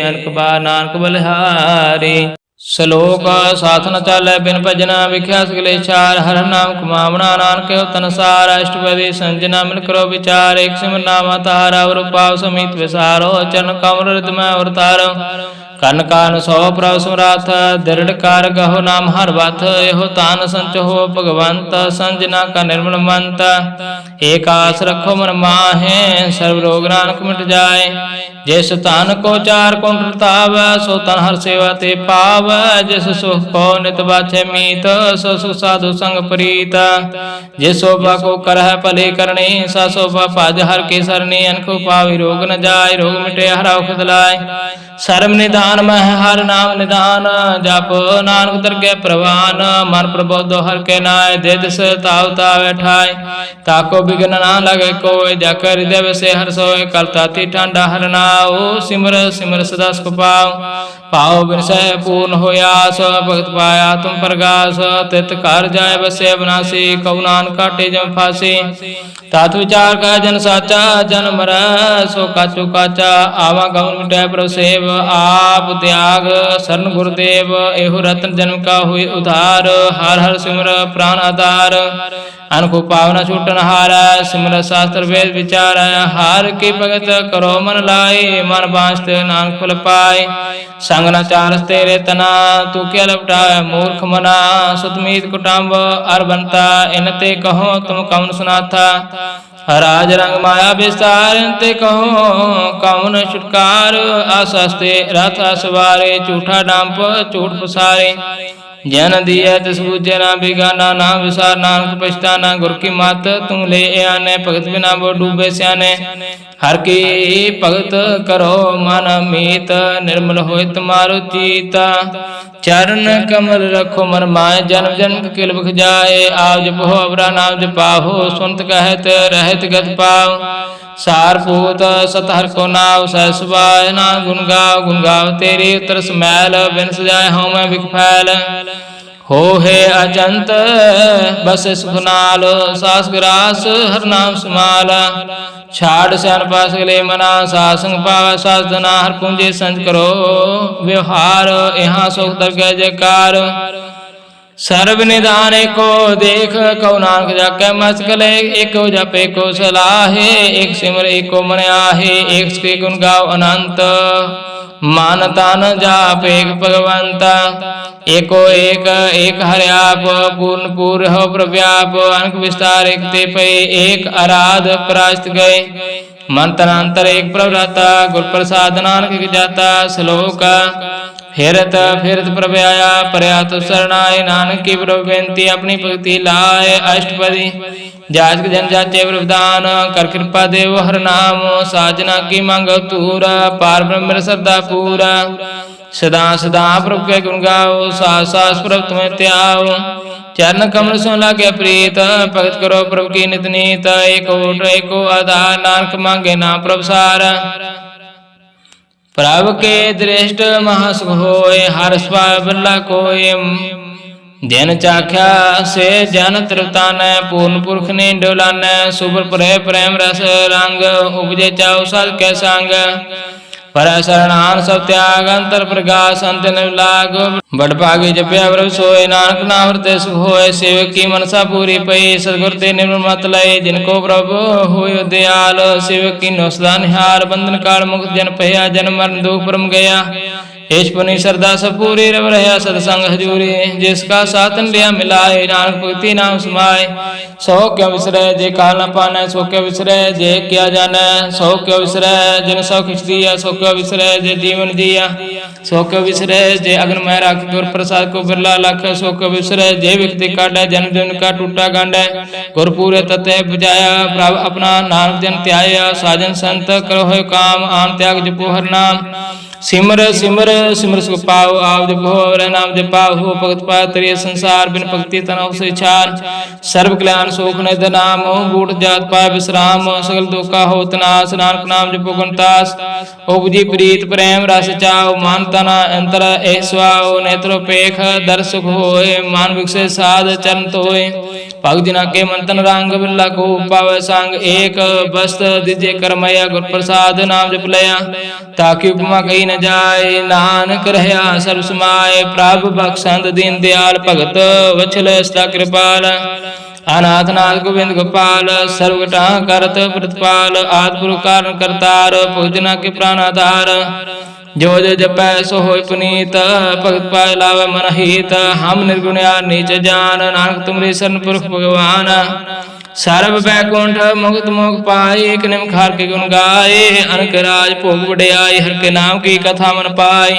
अनक बार नानक बलिहारी। श्लोक साथ न चालै बिन भजना, विख्या सगले चार। हर नाम कमावना नानक तन सार। अष्टपदी संजना मिल करो विचार, एक सिमर नामा तारा। और पाव समीत विसारो, चरण कमल हृदय और तारो। कन कान सो प्रभ समराथ, दृढ़ कार गहो नाम हर बाथ। एहो तान संच हो भगवंत, संजना का निर्मल मंत। एक आस रखो मन माहे, सर्व रोग नानक मिट जाए। जिस तान को चार कुंडल ताव, सो तन हर सेवा ते पाव। जिस सुख को नित बाछे मीत, सो सुख साधु संग प्रीत। जिस शोभा को करह भले करनी, सा शोभा पाज हर के सरनी। अनको पावी रोग न जाय, रोग मिटे हरा खुद लाय। सर्व निदान मह हर नाम निदान, जप नानक दरगह प्रवान। मन प्रबोधो हर के नाय, दे दिस ताव तावे ठाय। ताको बिघ्न ना लगे कोय, जाकर हृदय बसे हर सोय। कल ताती ठांडा हर नाव, सिमर सिमर सदा सुख पाओ। पाओ बिनसै पूर्ण होया, भगत पाया तुम प्रगास। तित कर जाय बसे अविनाशी, कहु नानक काटे जम फांसी। तात विचार का जन साचा, जन मरै सो काचो काचा। आवा गौन मिटै प्रभु सेव, आप त्याग शरण गुरुदेव। एहु रत्न जन्म का हुई उधार, हर हर सिमर प्राण आधार। अनको पावना छूटन हार, सिमर शास्त्र वेद विचार। हार की भगत करो मन लाए, मन बांसत नानक फल पाए। संग न चारस तेरे तना, तू क्या लपटाए मूर्ख मना। सुतमीत कुटुंब अर बनता, इनते कहो तुम कौन सुनाथा। राज रंग माया विस्तार, ते कहो कौन छुटकार। आसस्ते रथ असवारे, झूठा डांप झूठ पसारे। जन दिया तिस बूझे ना बिगाना, ना विसार नानक पछताना। गुर की मत तुम ले आने, भगत बिना वो डूबे स्याने। हर की भगत करो मन मीत, निर्मल होय तुम्हारो चीता। चरण कमल रखो मन माय, जन्म जन्म किल बख जाए। आप जपो अवरा नाम जपाहो, सुनत कहत रहत गत पाओ। सार पूत सतहर को नाव, सहसवाय ना गुण गाव तेरी। उतर समैल बिन सजाए हूँ मैं बिख फैल। हो हे अजंत बस सुख नाल, सास ग्रास हर नाम समाल। छाड़ स्यान पास गले मना, सासंग पावा सास धना। हर पूंजे संज करो व्यवहार, यहाँ सुख दरगह जयकार। सर्व निदान एको देख, कहु नानक जाके मस्कले। एको जप एको सलाहे, एक सिमर एको मन आहे। एक के गुण गाओ अनंत, मान तान जाप एक भगवंता। एको एक एक हरि आप, पूर्ण पूर्ण हो प्रव्याप। अनक विस्तार एक ते पे, एक आराध परास्त गए। मन तनांतर एक प्रभुता, गुर प्रसाद नानक जाता। श्लोक फिरत फिरत प्रभ आया, परया तो शरणाय। नानक की प्रभु बेनती, अपनी भक्ति लाए। अष्टपदी जाचक जन जाचे प्रभुदान, कर कृपा देव हर नाम। साजना की मांग तूरा, पार ब्रह्म श्रद्धा पूरा। सदा सदा प्रभु के गुण गाओ, सास सास प्रभु तुम्हें त्याओ। चरण कमल सो लागे प्रीत, भगत करो प्रभु की नित नीत। एक ओट एको आधार, नानक मांगे ना प्रभु सार। प्रभु के दृष्ट महासुख होय, हर स्वाय बिरला कोय। जन चाख्या से जन तृप्तान, पूर्ण पुरख ने डोलान। सुबर परे प्रेम रस रंग, उपजे चाउ सद के संग। पर शरणान सब त्याग, अंतर प्रकाश अंत न लाग। बड़ भागे जपया प्रभु सोय, नानक नाम हृदय सुख होय। सेवक की मनसा पूरी पई, सदगुर ते निर्मल मत लय। जिनको प्रभु होय दयाल, सेवक की नौसदा निहार। बंधन काल मुक्त जन पया, जन्म मरण दुख परम गया। एश पुनि श्रद्धा सब पूरी, रव रहा सतसंग हजूरी। जिसका सातन लिया मिलाए, नानक भक्ति नाम समाए। सो क्यों विसरे जे काल न पाने, सो क्यों विसरे जे क्या जाने। सो क्यों विसरे जिन सौ खिच दिया, सो क्यों विसरे जे जीवन जिया। सो क्यों विसरे जे अग्न में राख, गुर प्रसाद को बिरला लख। सो क्यों विसरे जे विख्ति काटे, जन्म जन्म का टूटा गांड। गुर पूरे तत्व बुझाया, प्रभु अपना नानक जन त्याया। साजन संत करो है काम, आन त्याग जपो हर नाम। सिमर सिमर सिमर सुख पाओ आप जपो और नाम जपाओ हो भगत पात्रिय संसार बिन भक्ति तनव से छार सर्व कल्याण सुख निध नाम बूढ़ जात पाए विश्राम सगल दुखा हो तनास नानक नाम जपो गुणतास उपजी प्रीत प्रेम रस चाओ मान तना अंतर ए स्वाओ नेत्रो पेख दर सुख होए मान विकसे साध चरण तोय भग जिना के मंतन रंग बिल्ला को पावे संग एक बस्त दिजे करमया गुर प्रसाद नाम जप लया ताकि उपमा कही न जाए नानक रहया सर्व समाए प्रभ बख्शंद दीन दयाल भगत वछल सदा कृपाल अनाथ नाथ गोविंद गोपाल सर्वगटा करत प्रतिपाल आदि कारण करतार भोजना के प्राण आधार जो जो जपै सो होय पुनीत भगत पाय लावे मन हित हम निर्गुण नीच जान नानक तुमरे शरण पुरख भगवान सर्व बैकुंठ मुक्त मोख पाए एक निम खार के गुण गाए अनक राज भोग बढ़ियाई हर के नाम की कथा मन पाए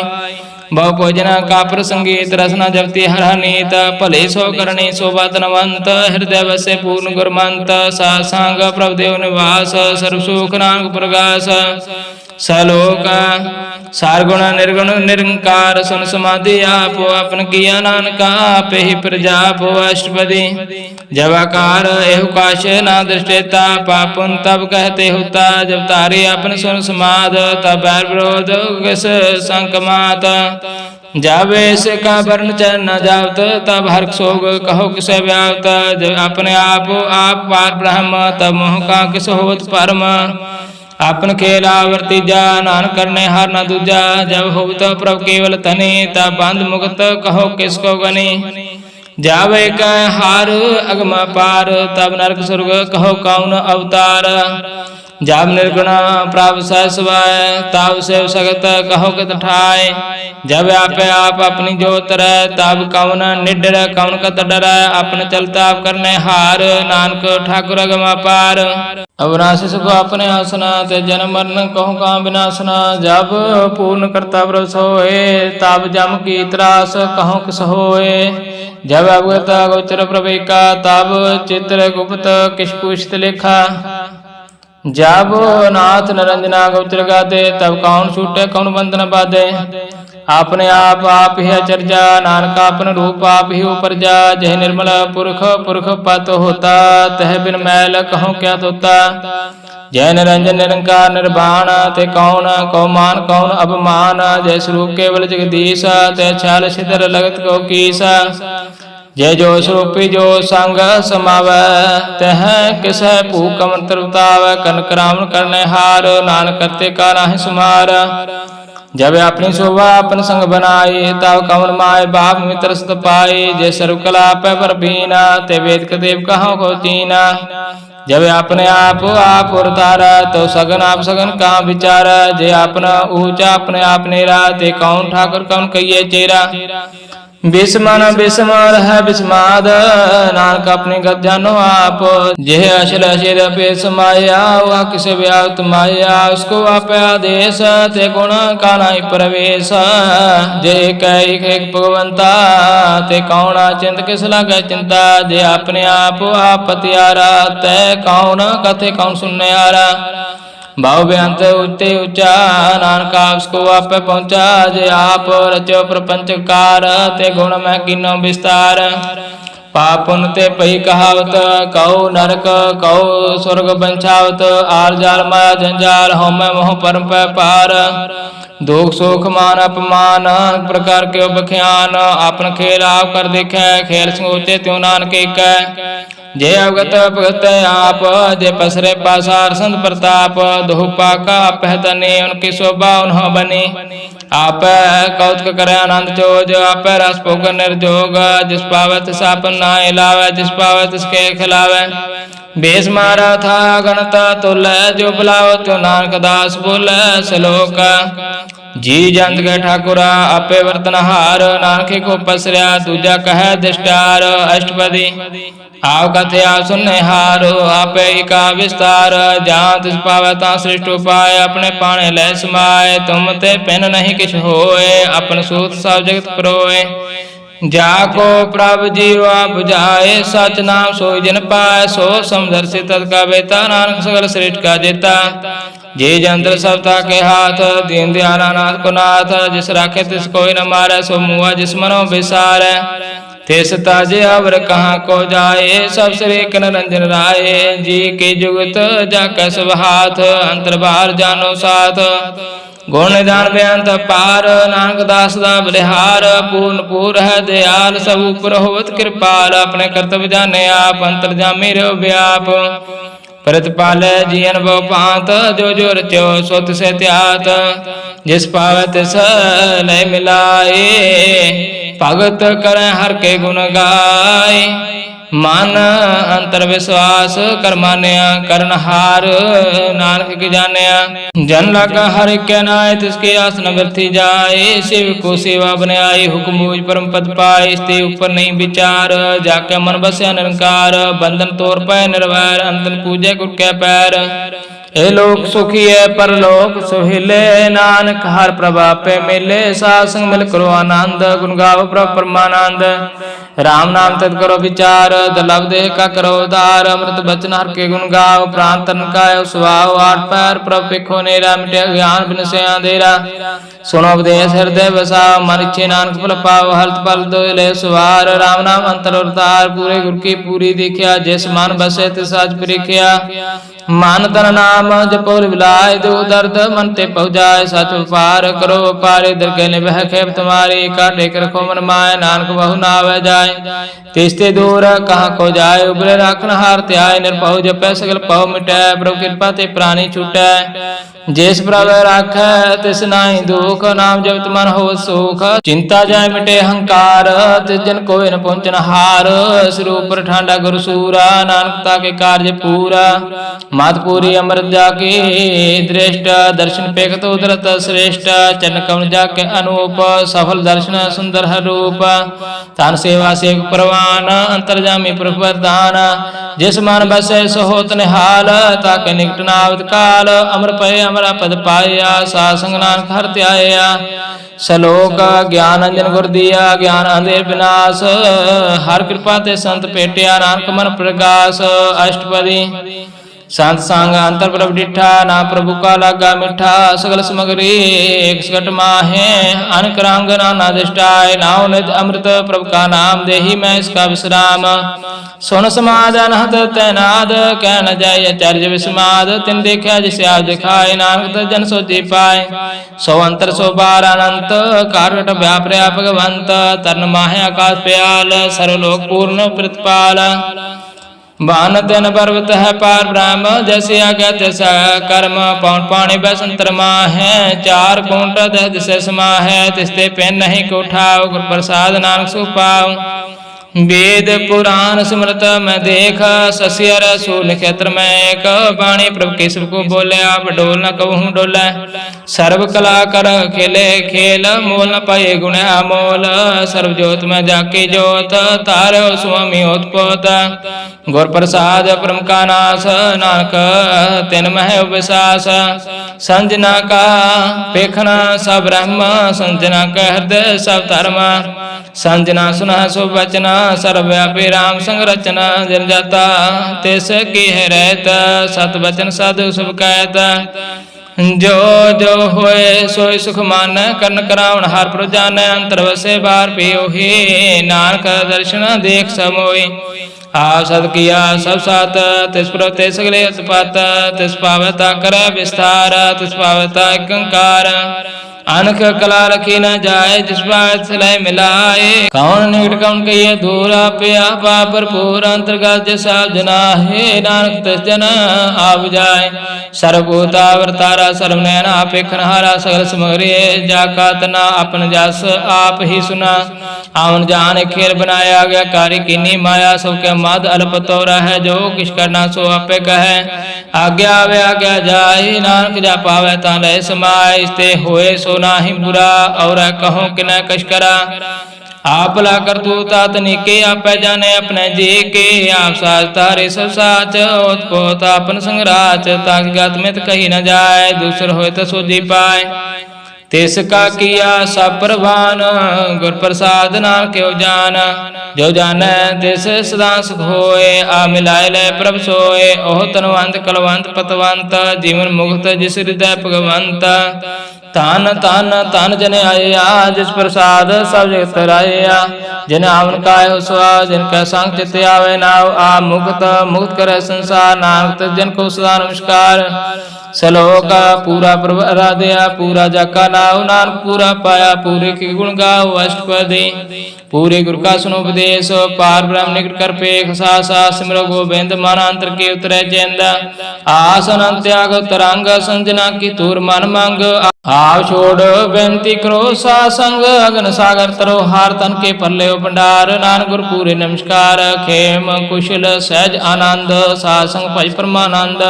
बहु भोजना कापर संगीत रसना जपति हर नीत भले सो करणी शोभा तनवंत हृदय वसे पूर्ण गुरमंत सा सांग प्रभ देव निवास सर्व सुख नानक प्रगास सलोक सारगुण निर्गुण निरंकार सुन समाधि आप अपन किया नानका पे ही प्रजाप अष्टपदी जब आकार एहु काश ना दृष्टेता पापुन तब कहते होता जब तारे अपन सुन समाध तब बैर विरोध किस संकमात जब ऐसे का वर्ण चरण न जावत तब हर्ष सोग कहो किस व्यावत जब अपने आप पार ब्रह्म तब मोह का किस होत परम अपन खेला वर्तीजा नान करने हार न दूजा जब हो तो प्रभ केवल तने तब बंद मुक्त कहो किसको गने जावे कह हार अगम पार तब नरक स्वर्ग कहो कौन अवतार जब निर्गुण प्राप सहसवाय तब से सगत कहो कत ठाय जब आप अपनी जोत रह तब कौन निडर कौन कत डर अपन चलता करने हार नानक ठाकुर अगम पार अविनाशी सुख अपने आसना ते जन्म मरण कहूँ का विनाशना जब पूर्ण करता व्रत होए तब जम की त्रास कहूँ किस होए जब अवगत गोचर प्रवेका तब चित्र गुप्त किस पूछत लेखा जब नाथ निरंजना गोचर गाते तब कौन छूटे कौन बंधन बाधे अपने आप ही अचर्जा नानक अपन रूप आप ही ऊपर जा जय निर्मल पुरख पुरख पत होता तह बिन मैल कहूँ क्या तोता जय निरंजन निरंकार निर्वाण ते कौन कौमान कौन अवमान जय स्वरूप केवल जगदीश ते छाल छिदर लगत को कीसा जय जो स्वरूपी जो संग समावै तह किस भूकम तरताव कनक रावण करने हार नानक करते का नाहि सुमार जब अपनी शोभा अपन संग बनाए तब कमल माए बाप मित्र सत पाए जय सर्व कला पर बीना ते वेद देव कहाँ को तीना जब अपने आप उतारा तो सगन आप सगन कहाँ विचारा जय अपना ऊंचा अपने आप नेरा ते कौन ठाकुर कौन कहिए चेरा बिस्मन बिस्मर है बिस्माद नानक अपने गत जानो आप जेह अशल अशेर पेश माया वह किस व्याप्त माया उसको आप आदेश ते गुण का नाई प्रवेश जे एक भगवंता ते कौन चिंत किस लगे चिंता जे अपने आप पतियारा ते कौन कथे कौन सुनने आरा भाव बेअंत उच्चे ऊंचा नानक उसको आप पहुंचा जे आप रचो प्रपंच कार ते गुण में किनो विस्तार पापुन ते पही कहावत कहो नरक कहो स्वर्ग बंछावत आर जाल माया जंजाल हो मैं मोह परम पार दुख सुख मान अपमान प्रकार के बख्यान अपन खेल आप कर देखे खेल सोचे त्यों नानक जय अवगत भगत आप जय पसरे पासार संत प्रताप दोहुपा का पहतने उनकी शोभा उन्ह बने आप कौतक करे आनंद चोज आप रस पोग निर्जोग जिस पावत सापन ना लावे जिस पावत इसके खिलावे बेस मारा था गणता तुल जो बुलाओ तो नानक दास बोल सलोक जी जंत के ठाकुरा आपे वर्तनहार नानके को पसरिया दूजा कह दृष्टार अष्टपदी आव कथे आव सुनने हारो आपे का विस्तार जहाँ तिस पावता श्रेष्ठ उपाय अपने पाने ले समाये तुम ते पेन नहीं किछ होए अपन सूत सब जगत परोए जाको प्रभ जीवा बुझाए सच नाम सोई जन पाए सो समदर्शी तत्का बेता नानक सगल श्रेष्ठ का जेता जे जंत्र सबता के हाथ, दीन दयाला नाथ को नाथ। जिस राखे तिस कोई न मारे, सो मुआ जिस मनो विसारे। तिस ताजे अवर कहाँ को जाए, सब श्री कन रंजन राय। जी के जुगत जाके सब हाथ, अंतर बाहर जानो साथ। गुण निदान बेअंत पार, नानक दास दा बलिहार। पूर्ण पूर है दयाल, सब उपर होवत कृपाल। अपने कर्तव्य जाने आप, अंतर जामी रहो व्याप। प्रतिपाले जी अनुभव पात, जो जो रचो सो तिसे त्यात। जिस पावे तिस लय मिलाए, भगत करे हर के गुण गाय। मन अंतर विश्वास कर मान्या, करन हार नानक की जान्या। जन लगा हर के नाय, तिसके आसन व्यर्थी जाए। शिव को सेवा बने आई, हुक्म बूझ परम पद पाए। इसते ऊपर नहीं विचार, जाके मन बस्या निरंकार। बंधन तोड़ पाए निर्वैर, अंतन पूजे गुर के पैर। ए लोक सुखी है परलोक सुहिले, नानक हर प्रभापे मिले। साध संग मिल करो आनंद, गुण गाओ प्रभु परमानंद। राम नाम तद करो विचार, दुर्लभ देह का करो उद्धार। अमृत बचन हर के गुण गाओ, प्राण तन का सुभाव। आठ पैर प्रभु पेखो नेरा, मिटे ज्ञान बिन से अंधेरा। सुनो उपदेश हृदय बसाओ, मन इच्छे नानक फल पाओ। हर्ष पल दो ले सुवार, राम नाम अंतर अवतार। पूरे गुर की पूरी दिखिया, जिस मन बसे तिस आज परिख्या। मान तन नाम जपो विलाय, दो दर्द मन ते पहुँचाए। सच पार करो पारे, दर के निभह खेप तुम्हारी। काटे कर रखो मन माय, नानक बहु नावे जाय। तिस्ते दूर कहाँ को जाए, उबरे राखन हार त्याय। निरपहु जपै सकल पहु मिटै, प्रभु कृपा ते प्राणी छूटै। जिस प्रभु राखै तिस नाहि दुख, नाम जपत मन हो सुख। चिंता जाय मिटे अहंकार, तिस जन कोई न पहुँचन हार। सिर ऊपर ठांडा गुरु सूरा, नानकता के कार्य पूरा। मातपुरी अमृत जाके दृष्ट, दर्शन पेखत उदरत श्रेष्ठ। चरण कमल जाके अनूप, सफल दर्शन सुंदर हर रूप। तान सेवा सेवक परवान, अंतर्जामी प्रभु प्रधान। जिस मन बसे सो होत निहाल, ताके निकट न आवत काल। अमर पय अमरा पद पाया, साध संग नानक हर त्याया। सलोक ज्ञान अंजन गुर दिया, ज्ञान अंधेर विनाश। हर कृपा ते संत पेटिया, नानक मन प्रकाश। अष्टपदी संत संग अंतर प्रभु डिठा, ना प्रभु का लागा मिठा। सगल समगरी एक सकट माहे, अनक रंग नाना दृष्टाय। नाउ निध अमृत प्रभु का नाम, देही मैं इसका विश्राम। सुन समाद अनहत तैनाद, कह न जाय आचार्य विस्माद। तिन देखा जिसे आप दिखाए, नानक जन सो जी पाए। सो अंतर सो बार अनंत, कारकट व्यापृया भगवंत। तरण माहे आकाश प्याल, सर्वलोक पूर्ण प्रतिपाल। बान तन पर्वत है पार ब्रह्म, जैसे आज्ञा तैसा कर्म। पौन पानी बसंतर है, चार कुंट दह दिशा समा है। तिस्ते पेन नहीं को उठाओ, गुर प्रसाद नानक सु पाओ। वेद पुराण सिमरत मैं देख, सस्यर सूल क्षेत्र में एक। वाणी प्रभु के सब को बोले, आप डोल न कहूँ डोले। सर्व कला कर खेले खेल, मोल न पाए गुण अमोल। सर्व जोत में जाके जोत, तार स्वामी उत्पोत। गुर प्रसाद परम का नाश, नानक तिन मह विश्वास। संजना का पेखना सब ब्रह्म, संजना का हृदय सब धर्म। संजना सुना सो बचना, सर्वव्यापी राम संग रचना। जन जाता तिस की है रहत, सत बचन साधु सब कहत। जो जो होए सोई सुख मान, कर्ण करावण हार प्रभु जानै। अंतर बसे बार पियो ही, नानक दर्शन देख समोई। आप सद किया सब साथ, तिस प्रभु ते सगले उत्पात। तिस पावता कर विस्तार, तिस पावता कंकार। अनख कला रखी न जाए, जिस बात सिलाई मिलाए। कौन निकट कौन कहिए दूरा, पिया पापर पूरा। अंतर्गत जैसा जना है, नानक तिस जन आप जाए। सर्वभूता अवतारा सर्व नैना, पेखन हारा सगल समग्री। जाका तना अपन जस आप ही सुना। आवन जान खेल बनाया गया, कार्य कीनी माया। सबके मद अल्प तोरा है, जो किस करना सो आपे कहे। आज्ञा आवे आज्ञा जाए, नानक जा पावे ता लय समाय। इसते होए सो नाही बुरा, और कहो कि न कश करा। आप ला कर तू तात निके, आपे जाने अपने जी के। आप साज तारे सब साच, उत्पोत अपन संग राच। ताकि गत में कही न जाए, दूसर होए तो सो जी पाए। तिस का किया सब प्रवान, गुर प्रसाद नानक जान। जो जानै तिस सदा सुख होए, आ मिलाए लै प्रभ सोए। ओह तनवंत कलवंत पतवंत, जीवन मुक्त जिस हृदय भगवंत। धन धन धन जन आया, जिस प्रसाद सब जगत राया। जिन आवन काय हो सुआ, जिनका संग चित आवे नाव। आ मुक्त मुक्त करे संसार, नानक जन को सदा नमस्कार। सलोक पूरा प्रभ आराध्या, पूरा जाका नाव। नानक पूरा पाया, पूरे के गुण गाओ अष्टपदी। पूरे गुरु का सुनो उपदेश, पार ब्रह्म निकट कर पेख। सा सिमरो गोबिंद, मन अंतर के उतरे चेंद। आसन त्याग तरंग, संजना की तूर मन मंग। आप छोड़ बेनती करो सा संग, अगन सागर तरो हार। तन के पल्ले भंडार, नानक गुर पूरे नमस्कार। खेम कुशल सहज आनंद, सा संग भज परमानंद।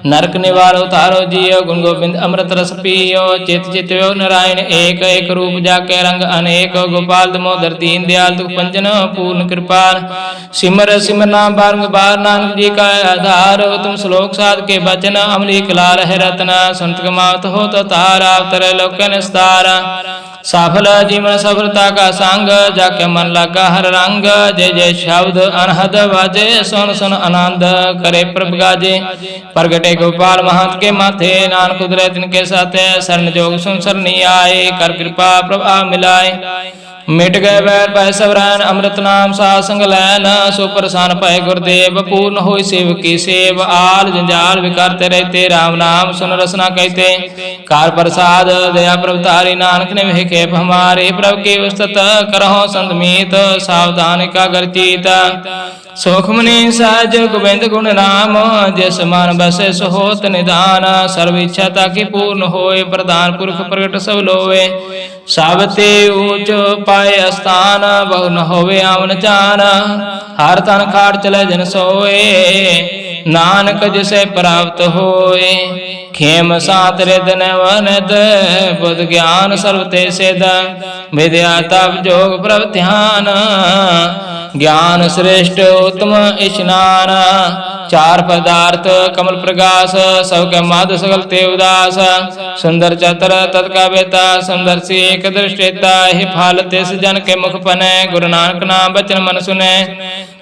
नरक निवारो तारो जियो, गुण गोबिंद अमृत रस पियो। चित चितयो नारायण एक, एक रूप जाके रंग अनेक। गोपाल दामोदर दीन दयाल, दुख पंजन पूर्ण कृपाल। सिमर सिमर नाम बारंबार, नानक जी का आधार। तुम श्लोक साध के बचन, अमलीक लाल है रत्न। संत कमावत हो तो तारा, अवतरे लोक निस्तार। सफल जीवन सफलता का संग, जाके मन लगा हर रंग। जय जय शब्द अनहद बाजे, सुन सुन आनंद करे प्रभ गाजे। प्रगटे गोपाल महंत के माथे, नानक उदरे तिनके साथे। शरण जोग सुन सरनी आए, कर कृपा प्रभा मिलाए। मिट गए बैर पै सबरैन, अमृत नाम सा संग लैन। सो प्रसन्न पै गुरुदेव, पूर्ण होई सेव की सेव। आल जंजाल विकारते रहते, राम नाम सुन रसना कहते। कार प्रसाद दया प्रभ तारी, नानक ने वह खेप हमारे। प्रभ के उस्तत करहो संत मीत, सावधान का गर्चित। सुखमनी सहज गोबिंद गुण नाम, जिस मन बसे सो होत निधान। सर्व इच्छा ताकि पूर्ण होए, प्रधान पुरख प्रगट सब लोए। सब ते ऊंच पाए स्थान, बहु न होवे आवन जान। हर तन खाट चले जन सोए, नानक जिसे प्राप्त होए। खेम सात रिद नवनिद, बुद्ध ज्ञान सर्व ते सिद्ध। विद्या तप जोग प्रभ ध्यान, ज्ञान श्रेष्ठ उत्तम स्नान। चार पदार्थ कमल प्रकाश, सबके माध सकल ते उदास। सुंदर चतर तत्का बेता, सुंदर सी एक दृष्टिता। ही फाल तिस जन के मुख पने, गुरु नानक नाम बचन मन सुने।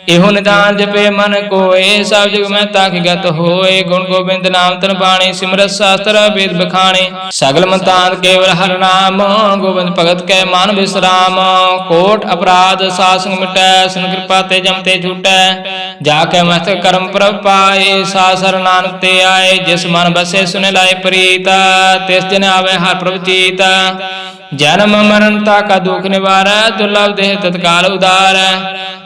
एहो निदान जपे मन कोय, सब जग में ताकि गत होए। गुण गोबिंद नाम तन बाणी, सिमरत शास्त्र वेद बखाणी। सगल मंतांत केवल हर नाम, गोबिंद भगत के मान विश्राम। कोट अपराध सासंग मिटै, सुन कृपा ते जम ते छूटै। जाके मस्तक कर्म प्रभ पाए, सा सर नानक ते आए। जिस मन बसे सुने लाए प्रीत, तिस जन आवे हर प्रभ चीत। जन्म मरणता का दुख निवार, दुर्लभ देह तत्काल उदार।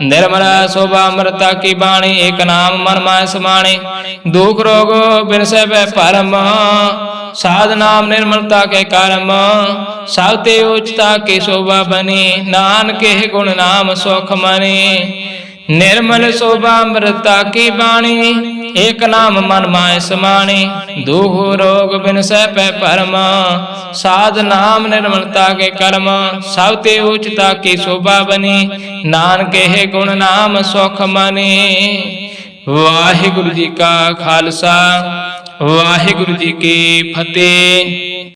निर्मल शोभा अमृता की बाणी, एक नाम मन माय समाणी। दुख रोग बिन से परम, साध नाम निर्मलता के कर्म। सावते उच्चता की शोभा बनी, नानक गुण नाम सुख मनी। निर्मल शोभा अमृता की बाणी, एक नाम मन माय समाणी। दुख रोग बिन से परम, साध नाम निर्मलता के कर्म। सावते उच्चता की शोभा बनी, नानक है गुण नाम सुख मनी। वाहिगुरु जी का खालसा, वाहिगुरु जी की फतेह।